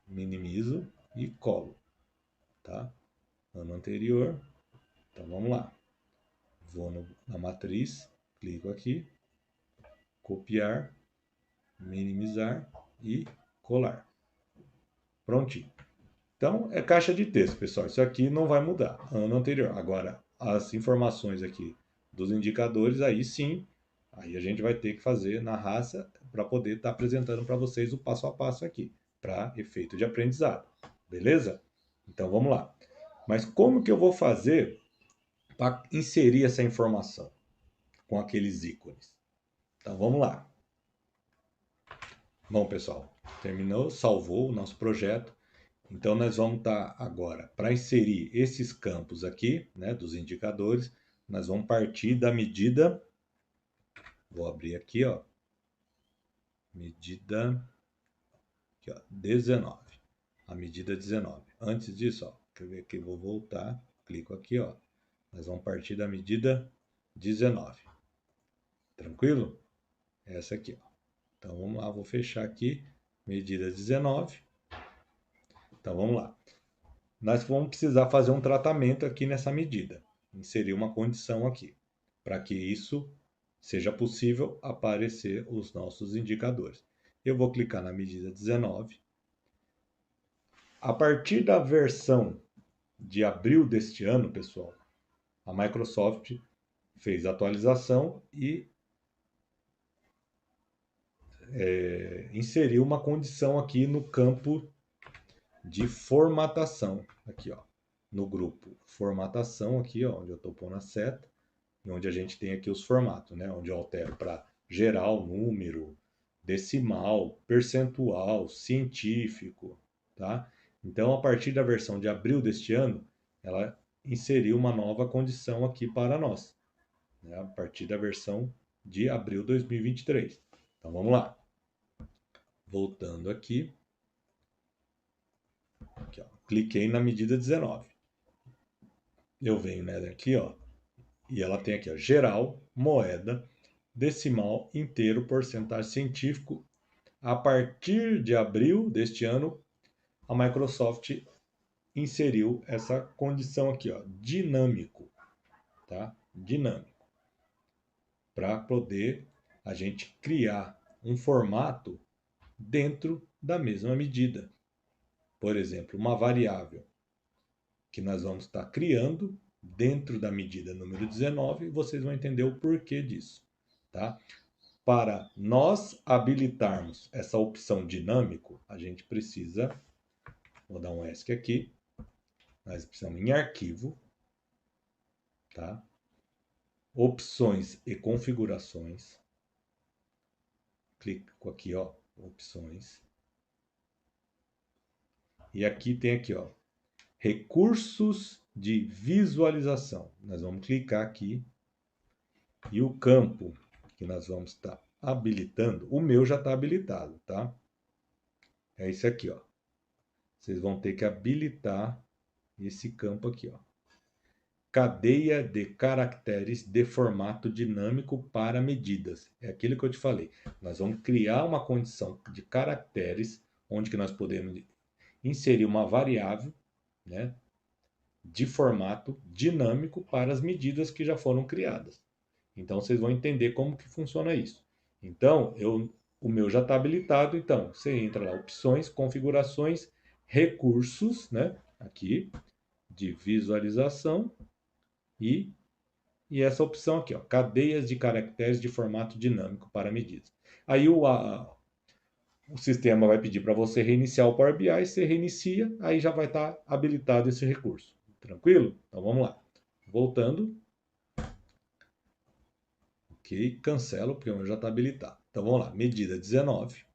S1: minimizo e colo, tá? Ano anterior. Então vamos lá. Vou na matriz, clico aqui, copiar, minimizar e colar. Prontinho. Então é caixa de texto, pessoal. Isso aqui não vai mudar. Ano anterior. Agora, as informações aqui dos indicadores, aí sim, aí a gente vai ter que fazer na raça para poder estar apresentando para vocês o passo a passo aqui, para efeito de aprendizado. Beleza? Então vamos lá. Mas como que eu vou fazer para inserir essa informação com aqueles ícones? Então vamos lá. Bom, pessoal, terminou, salvou o nosso projeto. Então nós vamos estar agora, para inserir esses campos aqui, né, dos indicadores, nós vamos partir da medida, vou abrir aqui, ó, medida aqui, ó, 19, a medida 19. Antes disso, ó, quer ver que eu vou voltar, clico aqui, ó, nós vamos partir da medida 19. Tranquilo? Essa aqui, ó. Então vamos lá, vou fechar aqui, medida 19. Então vamos lá. Nós vamos precisar fazer um tratamento aqui nessa medida, inserir uma condição aqui, para que isso seja possível aparecer os nossos indicadores. Eu vou clicar na medida 19. A partir da versão de abril deste ano, pessoal, a Microsoft fez a atualização e inseriu uma condição aqui no campo de formatação, aqui ó, no grupo formatação aqui ó, onde eu estou pondo a seta, e onde a gente tem aqui os formatos, né, onde eu altero para geral, número, decimal, percentual, científico, tá? Então, a partir da versão de abril deste ano, ela inseriu uma nova condição aqui para nós. né, a partir da versão de abril de 2023. Então vamos lá. Voltando aqui. Aqui, ó. Cliquei na medida 19. Eu venho nela aqui, ó, e ela tem aqui, ó, geral, moeda, decimal, inteiro, porcentagem científico. A partir de abril deste ano, a Microsoft inseriu essa condição aqui, ó, dinâmico, tá? Dinâmico, para poder a gente criar um formato dentro da mesma medida. Por exemplo, uma variável que nós vamos estar criando dentro da medida número 19, e vocês vão entender o porquê disso, tá? Para nós habilitarmos essa opção dinâmico, a gente precisa, vou dar um ESC aqui, nós precisamos em arquivo, tá? Opções e configurações. Clico aqui, ó, opções. E aqui tem aqui, ó, recursos de visualização. Nós vamos clicar aqui e o campo que nós vamos estar habilitando, o meu já está habilitado, tá? É esse aqui, ó. Vocês vão ter que habilitar esse campo aqui, ó. Cadeia de caracteres de formato dinâmico para medidas. É aquilo que eu te falei. Nós vamos criar uma condição de caracteres onde que nós podemos inserir uma variável, né, de formato dinâmico para as medidas que já foram criadas. Então vocês vão entender como que funciona isso. Então, o meu já está habilitado, então você entra lá, opções, configurações, recursos, né, aqui, de visualização e essa opção aqui, ó, cadeias de caracteres de formato dinâmico para medidas. Aí o sistema vai pedir para você reiniciar o Power BI, você reinicia, aí já vai estar habilitado esse recurso. Tranquilo? Então vamos lá. Voltando. Ok, cancelo, porque o meu já está habilitado. Então vamos lá, medida 19.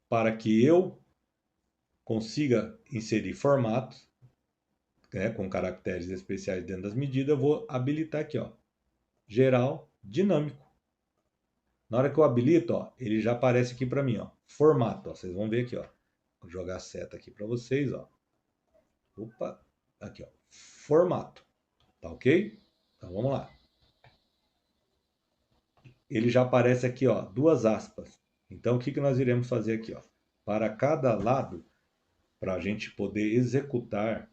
S1: Para que eu consiga inserir formatos, né, com caracteres especiais dentro das medidas, eu vou habilitar aqui, ó, geral, dinâmico. Na hora que eu habilito, ó, ele já aparece aqui para mim, ó, formato. Ó, vocês vão ver aqui, ó. Vou jogar a seta aqui para vocês, ó. Opa, aqui, ó, formato. Tá ok? Então vamos lá. Ele já aparece aqui, ó, duas aspas. Então o que nós iremos fazer aqui, ó? Para cada lado, para a gente poder executar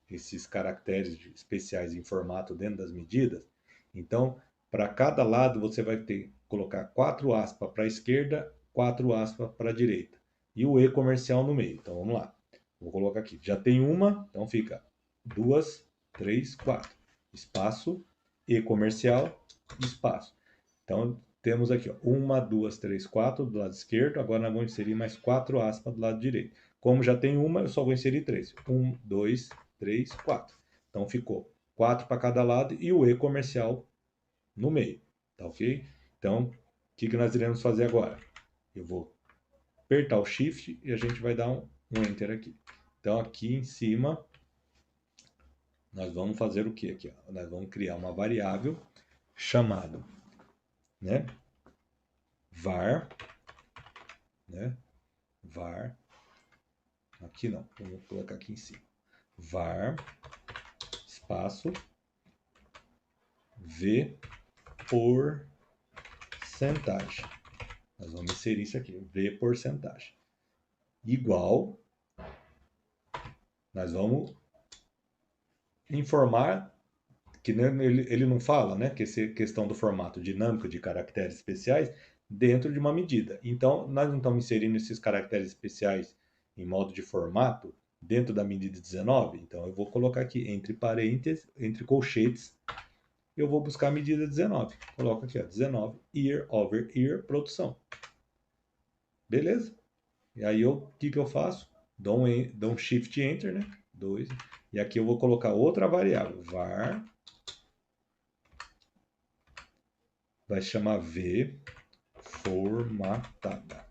S1: esses caracteres especiais em formato dentro das medidas, então para cada lado você vai ter que colocar 4 aspas para a esquerda, 4 aspas para a direita e o E comercial no meio. Então vamos lá, vou colocar aqui, já tem uma, então fica 2, 3, 4, espaço, E comercial, espaço. Então temos aqui, ó, 1, 2, 3, 4 do lado esquerdo, agora nós vamos inserir mais 4 aspas do lado direito. Como já tem uma, eu só vou inserir 3. 1, 2, 3, 4. Então ficou 4 para cada lado e o E comercial no meio. Tá ok? Então, o que nós iremos fazer agora? Eu vou apertar o Shift e a gente vai dar um Enter aqui. Então, aqui em cima, nós vamos fazer o que aqui? Ó? Nós vamos criar uma variável chamada, né, var, né, var, aqui não, vamos colocar aqui em cima, var, espaço, v porcentagem. Nós vamos inserir isso aqui, v porcentagem. Igual, nós vamos informar que ele não fala, né, que essa questão do formato dinâmico de caracteres especiais dentro de uma medida. Então, nós não estamos inserindo esses caracteres especiais em modo de formato dentro da medida 19. Então, eu vou colocar aqui entre parênteses, entre colchetes, eu vou buscar a medida 19. Coloco aqui, ó, 19, year over year, produção. Beleza? E aí, o que eu faço? Dou um Shift Enter, né? 2. E aqui eu vou colocar outra variável, var, vai chamar v formatada.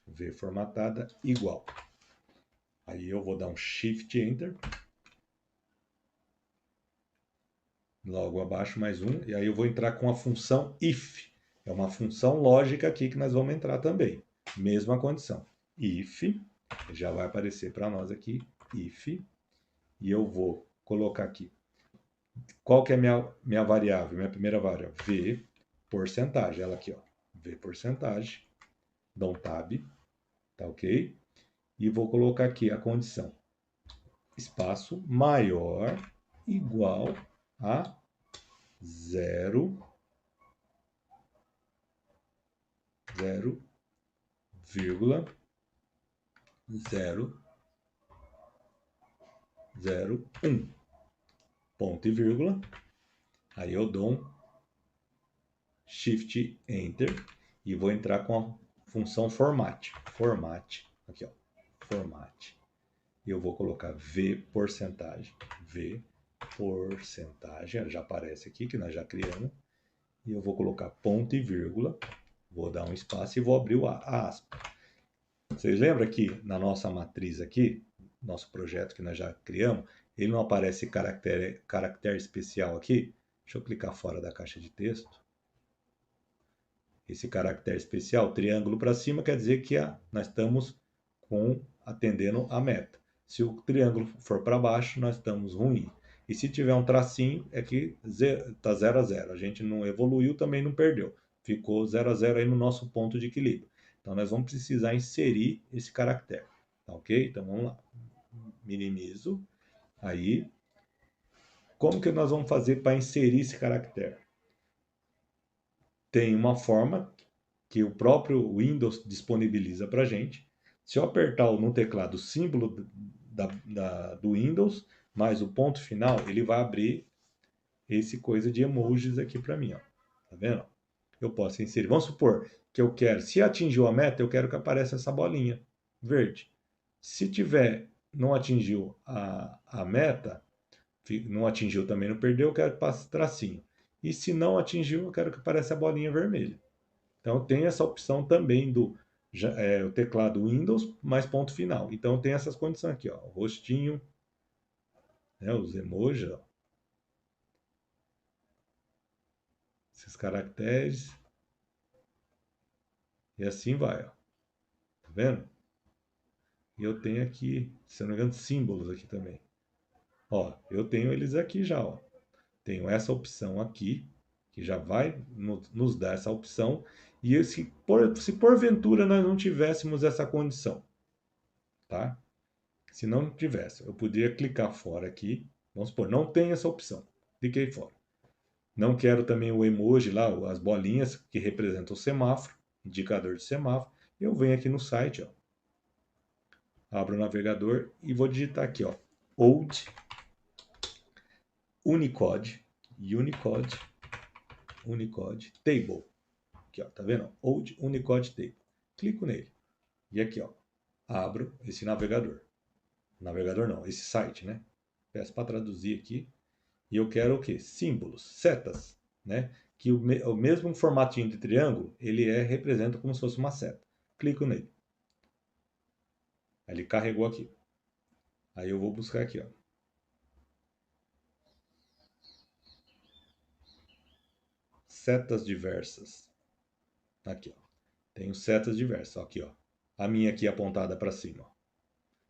S1: V formatada igual. Aí eu vou dar um Shift Enter. logo abaixo mais um, e aí eu vou entrar com a função if. É uma função lógica aqui que nós vamos entrar também. Mesma condição. If, já vai aparecer para nós aqui, if, e eu vou colocar aqui. Qual que é a minha variável? Minha primeira variável, v, porcentagem. Ela aqui, ó, v porcentagem. Dá um tab, tá ok? E vou colocar aqui a condição. Espaço maior igual a 0,001. Ponto e vírgula. Aí eu dou um Shift Enter e vou entrar com a função format. Format, aqui ó, format. E eu vou colocar V porcentagem. V porcentagem, já aparece aqui que nós já criamos. E eu vou colocar ponto e vírgula. Vou dar um espaço e vou abrir a aspa. Vocês lembram que na nossa matriz aqui, nosso projeto que nós já criamos, ele não aparece caractere especial aqui? Deixa eu clicar fora da caixa de texto. Esse caractere especial, triângulo para cima, quer dizer que nós estamos atendendo a meta. Se o triângulo for para baixo, nós estamos ruim. E se tiver um tracinho, é que está 0 a 0. A gente não evoluiu, também não perdeu. Ficou 0 a 0 aí no nosso ponto de equilíbrio. Então, nós vamos precisar inserir esse caractere. Tá ok? Então, vamos lá. Minimizo. Aí, como que nós vamos fazer para inserir esse caractere? Tem uma forma que o próprio Windows disponibiliza para a gente. Se eu apertar no teclado o símbolo do Windows, mais o ponto final, ele vai abrir esse coisa de emojis aqui para mim. Ó. Tá vendo? Eu posso inserir. Vamos supor que eu quero, se atingiu a meta, eu quero que apareça essa bolinha verde. Se não atingiu a meta, não atingiu também, não perdeu, eu quero que passe tracinho. E se não atingiu, eu quero que apareça a bolinha vermelha. Então tem essa opção também do o teclado Windows mais ponto final. Então tem essas condições aqui, ó, o rostinho, né, os emojis, ó, esses caracteres e assim vai, ó. Tá vendo? E eu tenho aqui, se não me engano, símbolos aqui também. Ó, eu tenho eles aqui já, ó. Tenho essa opção aqui, que já vai nos dar essa opção. E se porventura nós não tivéssemos essa condição, tá? Se não tivesse, eu poderia clicar fora aqui. Vamos supor, não tem essa opção. Cliquei fora. Não quero também o emoji lá, as bolinhas que representam o semáforo, indicador de semáforo. Eu venho aqui no site, ó. Abro o navegador e vou digitar aqui, ó. Old Unicode Table. Aqui, ó, tá vendo? Old Unicode Table. Clico nele. E aqui, ó, abro esse navegador. Navegador não, esse site, né? Peço para traduzir aqui. E eu quero o quê? Símbolos, setas, né? Que o mesmo formatinho de triângulo, ele representa como se fosse uma seta. Clico nele. Aí ele carregou aqui. Aí eu vou buscar aqui, ó. Setas diversas. Aqui, ó. Tenho setas diversas. Aqui, ó. A minha aqui apontada para cima, ó.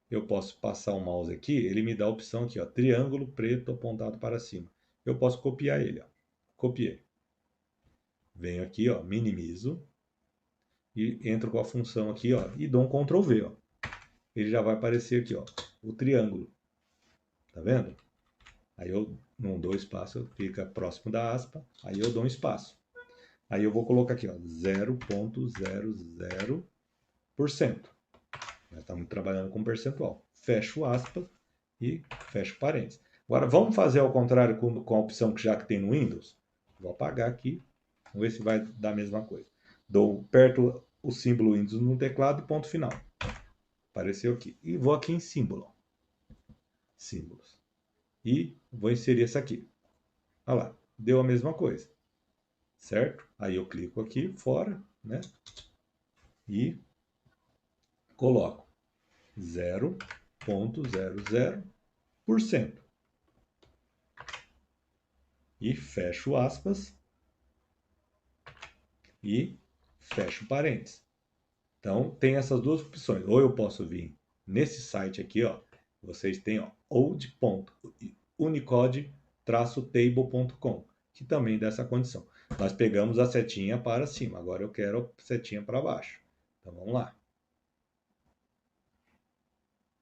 S1: Eu posso passar o mouse aqui, ele me dá a opção aqui, ó. Triângulo preto apontado para cima. Eu posso copiar ele, ó. Copiei. Venho aqui, ó. Minimizo. E entro com a função aqui, ó. E dou um Ctrl V, ó. Ele já vai aparecer aqui, ó, o triângulo. Tá vendo? Aí eu não dou espaço, fica próximo da aspa, aí eu dou um espaço. Aí eu vou colocar aqui, ó, 0,00%. Nós estamos trabalhando com percentual. Fecho aspas e fecho parênteses. Agora vamos fazer ao contrário com a opção que já que tem no Windows? Vou apagar aqui, vamos ver se vai dar a mesma coisa. Aperto o símbolo Windows no teclado e ponto final. Apareceu aqui. E vou aqui em símbolo. Símbolos. E vou inserir essa aqui. Olha lá, deu a mesma coisa. Certo? Aí eu clico aqui fora, né? E coloco 0,00%. e fecho aspas e fecho parênteses. Então, tem essas duas opções. Ou eu posso vir nesse site aqui, ó, vocês têm, ó, old.unicode-table.com, que também dá essa condição. Nós pegamos a setinha para cima, agora eu quero a setinha para baixo. Então, vamos lá.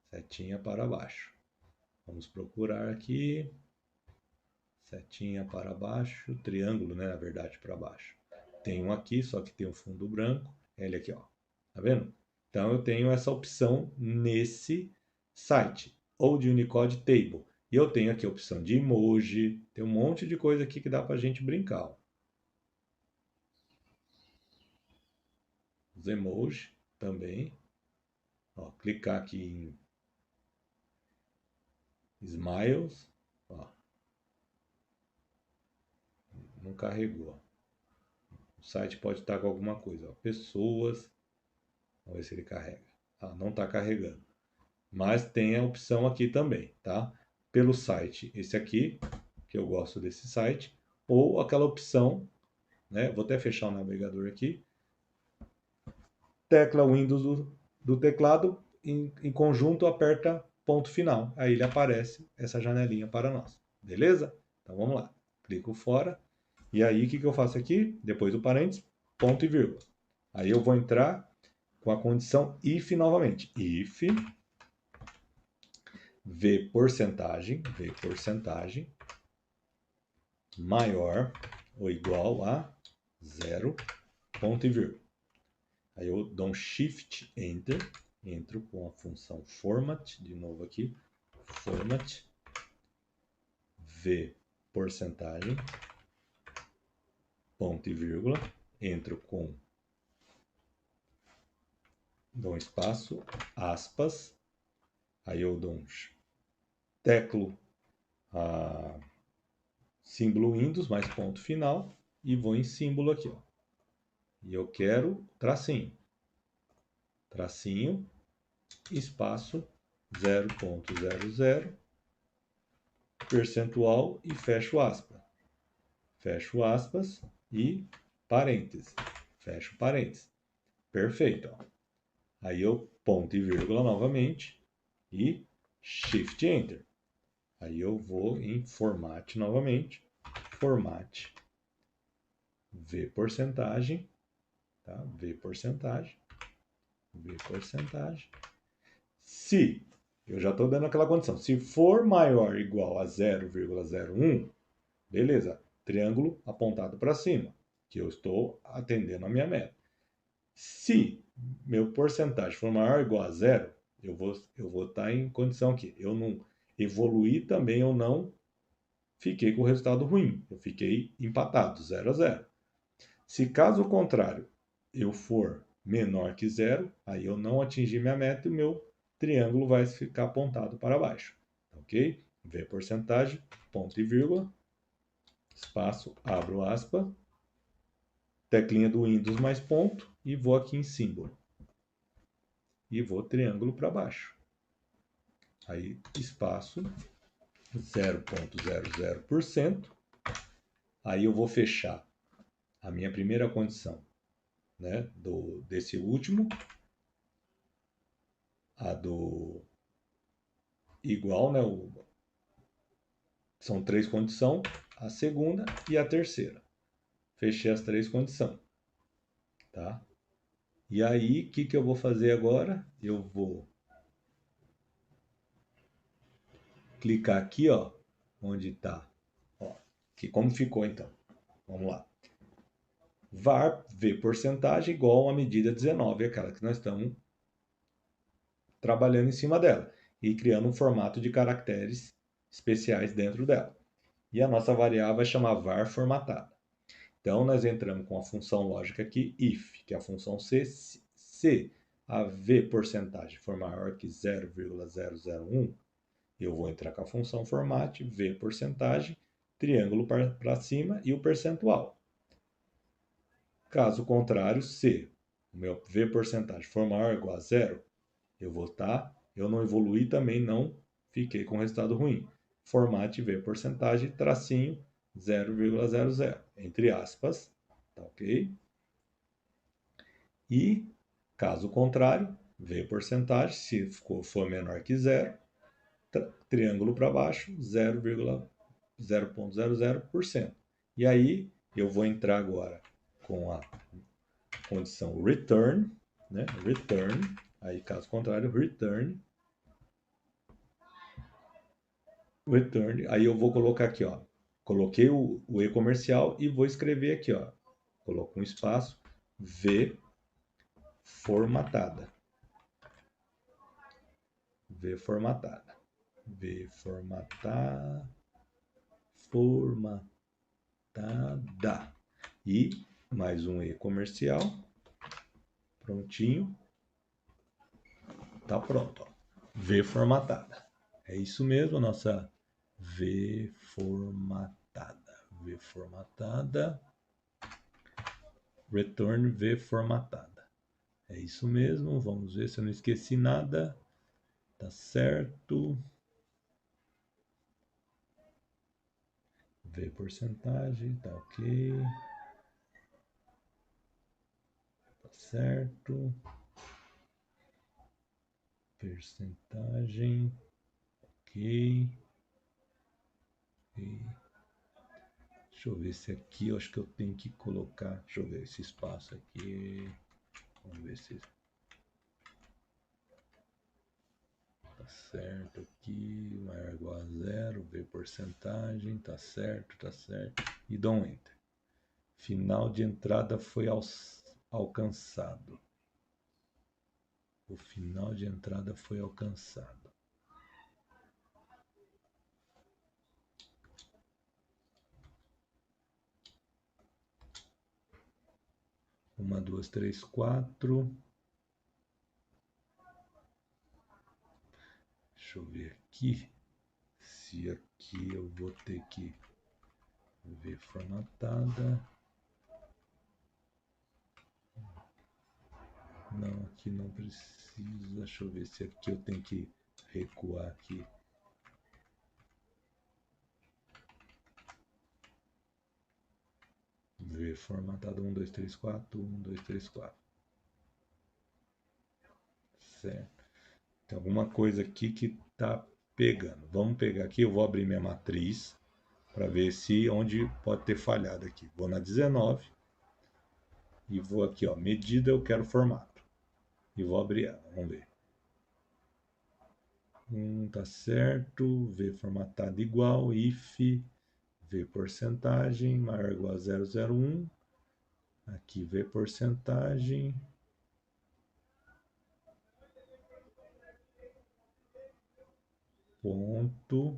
S1: Setinha para baixo. Vamos procurar aqui. Setinha para baixo, triângulo, né, na verdade, para baixo. Tem um aqui, só que tem um fundo branco. Ele aqui, ó. Tá vendo? Então, eu tenho essa opção nesse site, ou de Unicode Table. E eu tenho aqui a opção de emoji. Tem um monte de coisa aqui que dá pra gente brincar, ó. Os emojis também. Ó, clicar aqui em Smiles. Ó, não carregou. O site pode estar com alguma coisa. Ó. Pessoas. Vamos ver se ele carrega. Ah, não está carregando. Mas tem a opção aqui também, tá? Pelo site, esse aqui, que eu gosto desse site, ou aquela opção, né? Vou até fechar o navegador aqui. Tecla Windows do teclado, em conjunto aperta ponto final. Aí ele aparece essa janelinha para nós. Beleza? Então vamos lá. Clico fora. E aí o que eu faço aqui? Depois do parênteses, ponto e vírgula. Aí eu vou entrar com a condição if novamente. If v porcentagem maior ou igual a 0, ponto e vírgula. Aí eu dou um Shift Enter, entro com a função Format, de novo aqui, Format, v porcentagem, ponto e vírgula, entro com, dou um espaço, aspas, aí eu dou um teclo símbolo Windows, mais ponto final, e vou em símbolo aqui, ó. E eu quero tracinho. Tracinho, espaço, 0,00, percentual e fecho aspas. Fecho aspas e parênteses. Fecho parênteses. Perfeito. Ó. Aí eu ponto e vírgula novamente e Shift Enter. Aí eu vou em Format novamente. Format. V porcentagem. Tá? V porcentagem. V porcentagem. Se, eu já estou dando aquela condição, se for maior ou igual a 0,01, beleza, triângulo apontado para cima, que eu estou atendendo a minha meta. Se meu porcentagem for maior ou igual a 0, eu vou estar em condição que eu não evoluí também, eu não fiquei com o resultado ruim, eu fiquei empatado, 0 a 0. Se caso contrário, eu for menor que 0, aí eu não atingi minha meta e o meu triângulo vai ficar apontado para baixo. Ok? V porcentagem, ponto e vírgula, espaço, abro aspa, teclinha do Windows mais ponto e vou aqui em símbolo. E vou triângulo para baixo. Aí, espaço, 0,00%. Aí eu vou fechar a minha primeira condição, né, desse último, a do igual, né, são 3 condições, a segunda e a terceira. Fechei as 3 condições, tá? E aí, o que eu vou fazer agora? Eu vou clicar aqui, ó, onde está, ó, que como ficou então. Vamos lá. var v porcentagem igual a medida 19, aquela que nós estamos trabalhando em cima dela e criando um formato de caracteres especiais dentro dela. E a nossa variável vai chamar var formatada. Então, nós entramos com a função lógica aqui, if, que é a função C. Se a v porcentagem for maior que 0,001, eu vou entrar com a função format, v porcentagem, triângulo para cima e o percentual. Caso contrário, se o meu v porcentagem for maior ou igual a 0, eu não evoluí também, não fiquei com resultado ruim. Format v porcentagem, tracinho, 0,00, entre aspas, tá ok? E, caso contrário, V porcentagem, se for menor que zero, triângulo para baixo, 0,000%. E aí, eu vou entrar agora com a condição return, né? Return, aí caso contrário, return, aí eu vou colocar aqui, ó, coloquei o E comercial e vou escrever aqui, ó, coloco um espaço, V formatada, V formatada, V formatada, e mais um E comercial, prontinho, tá pronto, ó. V formatada, é isso mesmo, a nossa V formatada, return V formatada, é isso mesmo, vamos ver se eu não esqueci nada, tá certo, V porcentagem, tá ok, tá certo, percentagem, ok. Deixa eu ver se aqui, eu acho que eu tenho que colocar, deixa eu ver esse espaço aqui, vamos ver se tá certo aqui, maior ou igual a zero, ver porcentagem, tá certo, e dou um enter. Final de entrada foi alcançado. O final de entrada foi alcançado. Uma, duas, três, quatro. Deixa eu ver aqui. Se aqui eu vou ter que ver formatada. Não, aqui não precisa. Deixa eu ver se aqui eu tenho que recuar aqui. Ver formatado 1, 2, 3, 4. 1, 2, 3, 4. Certo. Tem alguma coisa aqui que tá pegando. Vamos pegar aqui, eu vou abrir minha matriz para ver se onde pode ter falhado aqui. Vou na 19 e vou aqui, ó, medida, eu quero formato. E vou abrir ela, vamos ver. Tá certo, V formatado igual, if, V porcentagem, maior ou igual a 001. Aqui V porcentagem. Ponto.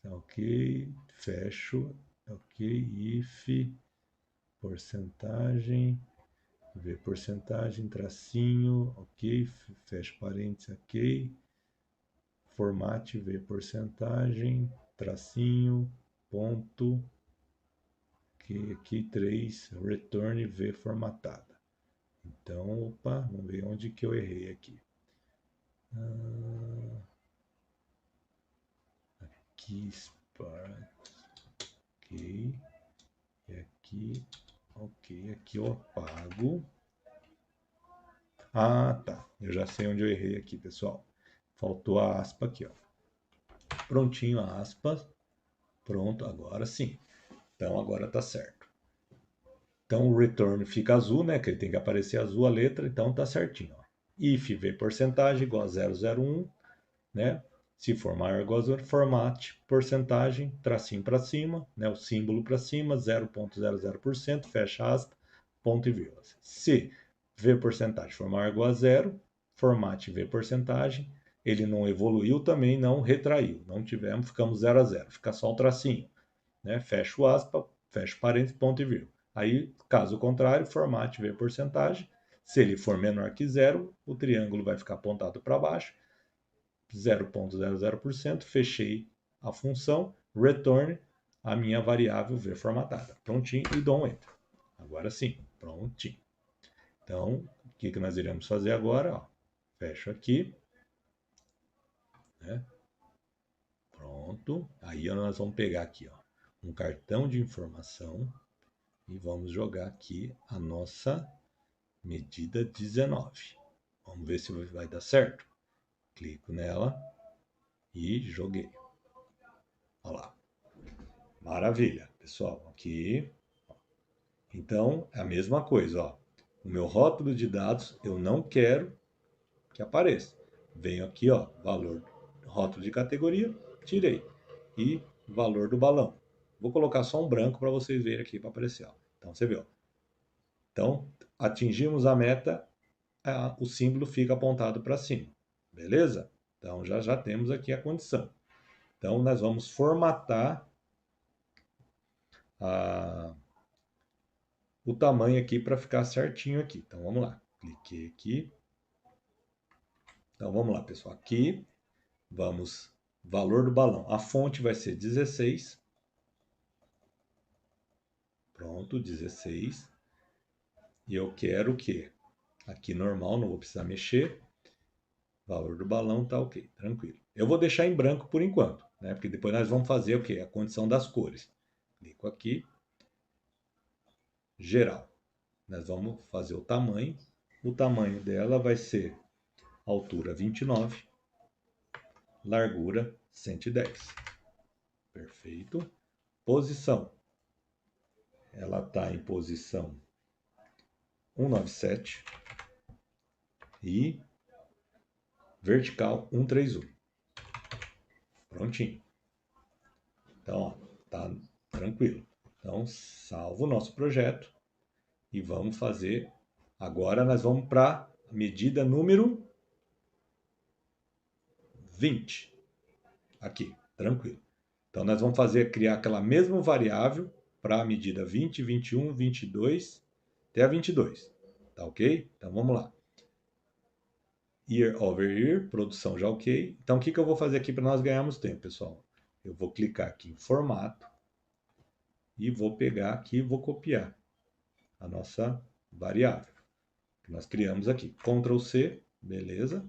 S1: Ok, fecho. Ok, if, porcentagem. V porcentagem, tracinho, ok, fecho parênteses, ok. Formate V porcentagem, tracinho, ponto. Ok, aqui 3, return V formatada. Então, opa, vamos ver onde que eu errei aqui. Aqui, Spark, ok. E aqui, ok, aqui eu apago. Ah, tá, eu já sei onde eu errei aqui, pessoal. Faltou a aspa aqui, ó. Prontinho a aspa. Pronto, agora sim. Então, agora tá certo. Então, o return fica azul, né? Que ele tem que aparecer azul a letra, então tá certinho. Ó. If V porcentagem igual a 001, né? Se for maior ou igual a zero, formate porcentagem, tracinho para cima, né? O símbolo para cima, 0,00%, fecha aspas, ponto e vírgula. Se V porcentagem for maior ou igual a zero, formate V porcentagem, ele não evoluiu também, não retraiu, não tivemos, ficamos 0 a 0, fica só o tracinho, né? Fecha o aspa, fecha parênteses, ponto e vírgula. Aí, caso contrário, formate V porcentagem, se ele for menor que zero, o triângulo vai ficar apontado para baixo, 0,00%, fechei a função, return a minha variável V formatada. Prontinho e dou um enter. Agora sim, prontinho. Então, o que nós iremos fazer agora? Ó, fecho aqui. Né? Pronto. Aí nós vamos pegar aqui, ó, um cartão de informação e vamos jogar aqui a nossa medida 19. Vamos ver se vai dar certo. Clico nela e joguei. Olha lá. Maravilha, pessoal. Aqui. Então, é a mesma coisa, ó. O meu rótulo de dados eu não quero que apareça. Venho aqui, ó, valor, rótulo de categoria, tirei. E valor do balão. Vou colocar só um branco para vocês verem aqui para aparecer, ó. Então, você viu, ó. Então, atingimos a meta, o símbolo fica apontado para cima. Beleza? Então, já temos aqui a condição. Então, nós vamos formatar o tamanho aqui para ficar certinho aqui. Então, vamos lá. Cliquei aqui. Então, vamos lá, pessoal. Aqui, vamos... Valor do balão. A fonte vai ser 16. Pronto, 16. E eu quero o quê? Aqui normal, não vou precisar mexer. Valor do balão tá ok, tranquilo. Eu vou deixar em branco por enquanto, né? Porque depois nós vamos fazer o quê? A condição das cores. Clico aqui. Geral. Nós vamos fazer o tamanho. O tamanho dela vai ser altura 29, largura 110. Perfeito. Posição. Ela está em posição 197 e vertical 131. Prontinho. Então, ó, tá tranquilo. Então, salvo o nosso projeto e vamos fazer. Agora nós vamos para a medida número 20. Aqui, tranquilo. Então, nós vamos criar aquela mesma variável para a medida 20, 21, 22, até a 22. Tá ok? Então, vamos lá. Year over year, produção já ok. Então, o que eu vou fazer aqui para nós ganharmos tempo, pessoal? Eu vou clicar aqui em formato e vou pegar aqui e vou copiar a nossa variável que nós criamos aqui. Ctrl C, beleza.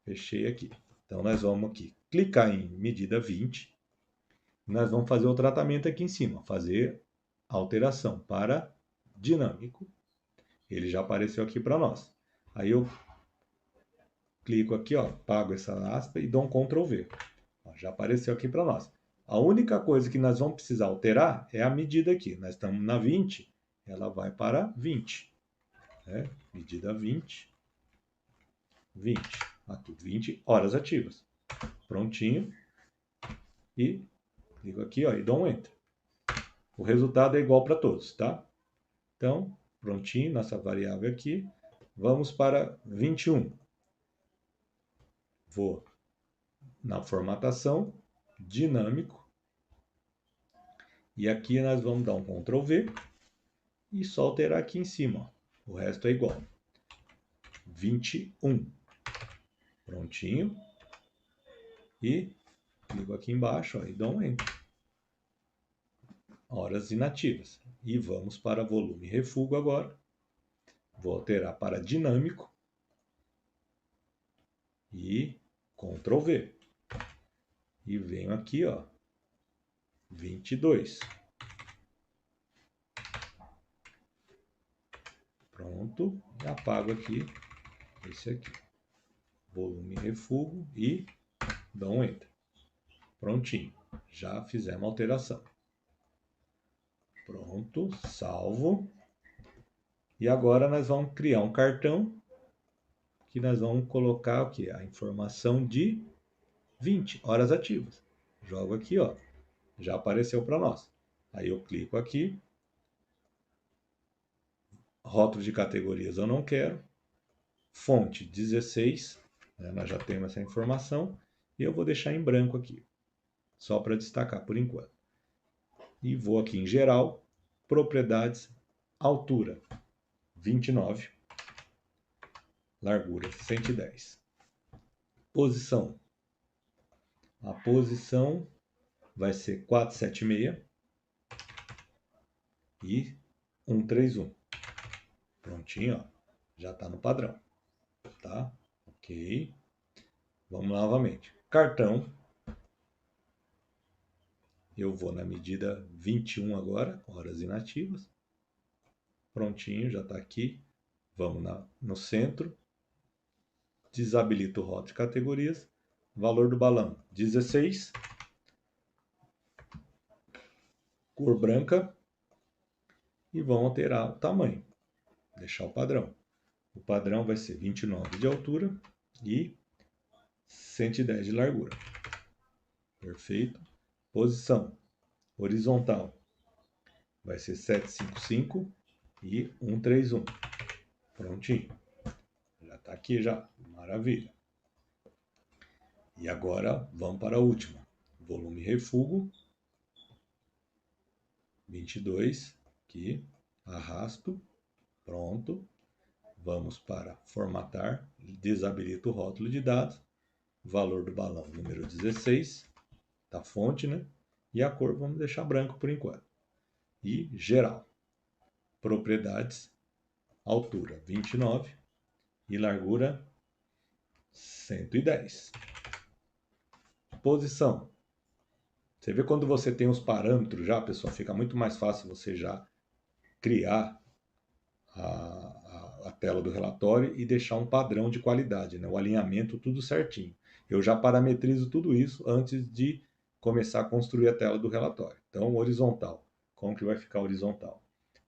S1: Fechei aqui. Então, nós vamos aqui clicar em medida 20. Nós vamos fazer o tratamento aqui em cima, fazer a alteração para dinâmico. Ele já apareceu aqui para nós. Aí eu clico aqui, ó, apago essa aspa e dou um Ctrl V. Ó, já apareceu aqui para nós. A única coisa que nós vamos precisar alterar é a medida aqui. Nós estamos na 20, ela vai para 20. Né? Medida 20. 20. Aqui, 20 horas ativas. Prontinho. E clico aqui, ó, e dou um Enter. O resultado é igual para todos, tá? Então, prontinho, nossa variável aqui. Vamos para 21. Vou na formatação, dinâmico. E aqui nós vamos dar um Ctrl V e só alterar aqui em cima. Ó. O resto é igual. 21. Prontinho. E clico aqui embaixo, ó, e dou um Enter. Horas inativas. E vamos para volume e refúgio agora. Vou alterar para dinâmico. E Ctrl V. E venho aqui, ó, 22. Pronto. E apago aqui esse aqui. Volume e refúgio e dou um Enter. Prontinho. Já fizemos a alteração. Pronto. Salvo. E agora nós vamos criar um cartão que nós vamos colocar o quê? A informação de 20 horas ativas. Jogo aqui, ó. Já apareceu para nós. Aí eu clico aqui. Rótulo de categorias eu não quero. Fonte 16. Né? Nós já temos essa informação. E eu vou deixar em branco aqui. Só para destacar por enquanto. E vou aqui em geral. Propriedades. Altura 29. Largura 110. Posição. A posição vai ser 476 e 131. Prontinho, ó. Já está no padrão. Tá? Ok. Vamos novamente. Cartão. Eu vou na medida 21 agora, horas inativas. Prontinho, já está aqui. Vamos no centro. Desabilito o rótulo de categorias. Valor do balão, 16. Cor branca. E vão alterar o tamanho. Deixar o padrão. O padrão vai ser 29 de altura e 110 de largura. Perfeito. Posição horizontal vai ser 755 e 131. Prontinho. Já está aqui já. Maravilha. E agora vamos para a última. Volume refugo. 22. Aqui. Arrasto. Pronto. Vamos para formatar. Desabilito o rótulo de dados. Valor do balão número 16. Da fonte, né? E a cor vamos deixar branco por enquanto. E geral. Propriedades. Altura 29 e largura 110. Posição. Você vê quando você tem os parâmetros já, pessoal, fica muito mais fácil você já criar a tela do relatório e deixar um padrão de qualidade, né? O alinhamento tudo certinho. Eu já parametrizo tudo isso antes de começar a construir a tela do relatório. Então, horizontal. Como que vai ficar horizontal?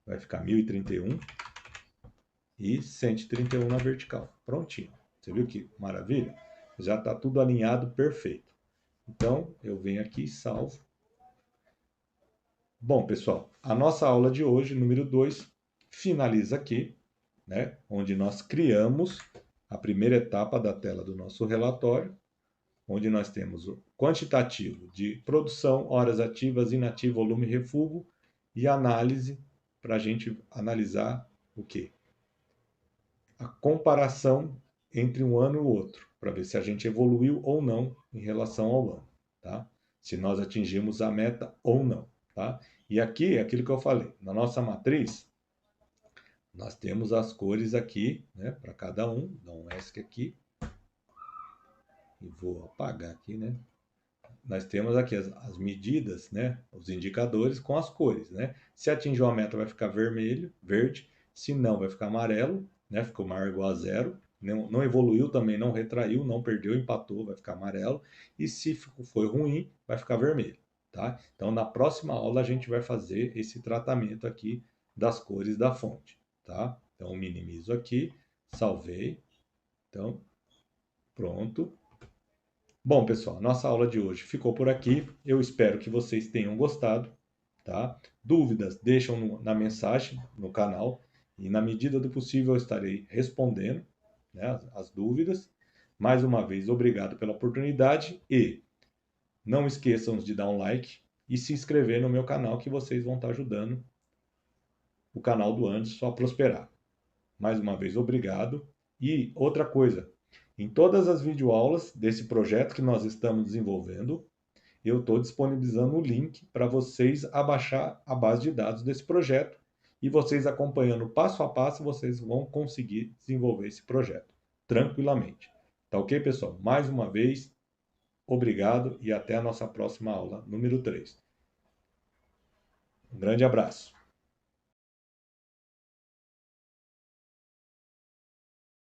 S1: Vai ficar 1031 e 131 na vertical. Prontinho. Você viu que maravilha? Já está tudo alinhado perfeito. Então, eu venho aqui e salvo. Bom, pessoal, a nossa aula de hoje, número 2, finaliza aqui, né? Onde nós criamos a primeira etapa da tela do nosso relatório, onde nós temos o quantitativo de produção, horas ativas, inativo, volume e refúgio e análise para a gente analisar o quê? A comparação entre um ano e o outro, para ver se a gente evoluiu ou não em relação ao ano, tá? Se nós atingimos a meta ou não, tá? E aqui é aquilo que eu falei, na nossa matriz, nós temos as cores aqui, né, para cada um, dá um ESC aqui, e vou apagar aqui, né? Nós temos aqui as medidas, né, os indicadores com as cores, né? Se atingiu a meta vai ficar vermelho, verde, se não vai ficar amarelo, né? Ficou maior ou igual a zero, não evoluiu também, não retraiu, não perdeu, empatou, vai ficar amarelo, e se foi ruim, vai ficar vermelho, tá? Então na próxima aula a gente vai fazer esse tratamento aqui das cores da fonte, tá? Então minimizo aqui, salvei, então pronto. Bom, pessoal, nossa aula de hoje ficou por aqui. Eu espero que vocês tenham gostado, tá? Dúvidas, deixam na mensagem no canal e na medida do possível eu estarei respondendo, né, as dúvidas. Mais uma vez, obrigado pela oportunidade e não esqueçam de dar um like e se inscrever no meu canal que vocês vão estar ajudando o canal do Anderson a prosperar. Mais uma vez, obrigado. E outra coisa, em todas as videoaulas desse projeto que nós estamos desenvolvendo, eu estou disponibilizando o link para vocês abaixar a base de dados desse projeto e vocês acompanhando passo a passo, vocês vão conseguir desenvolver esse projeto tranquilamente. Tá ok, pessoal? Mais uma vez, obrigado e até a nossa próxima aula, número 3. Um grande abraço.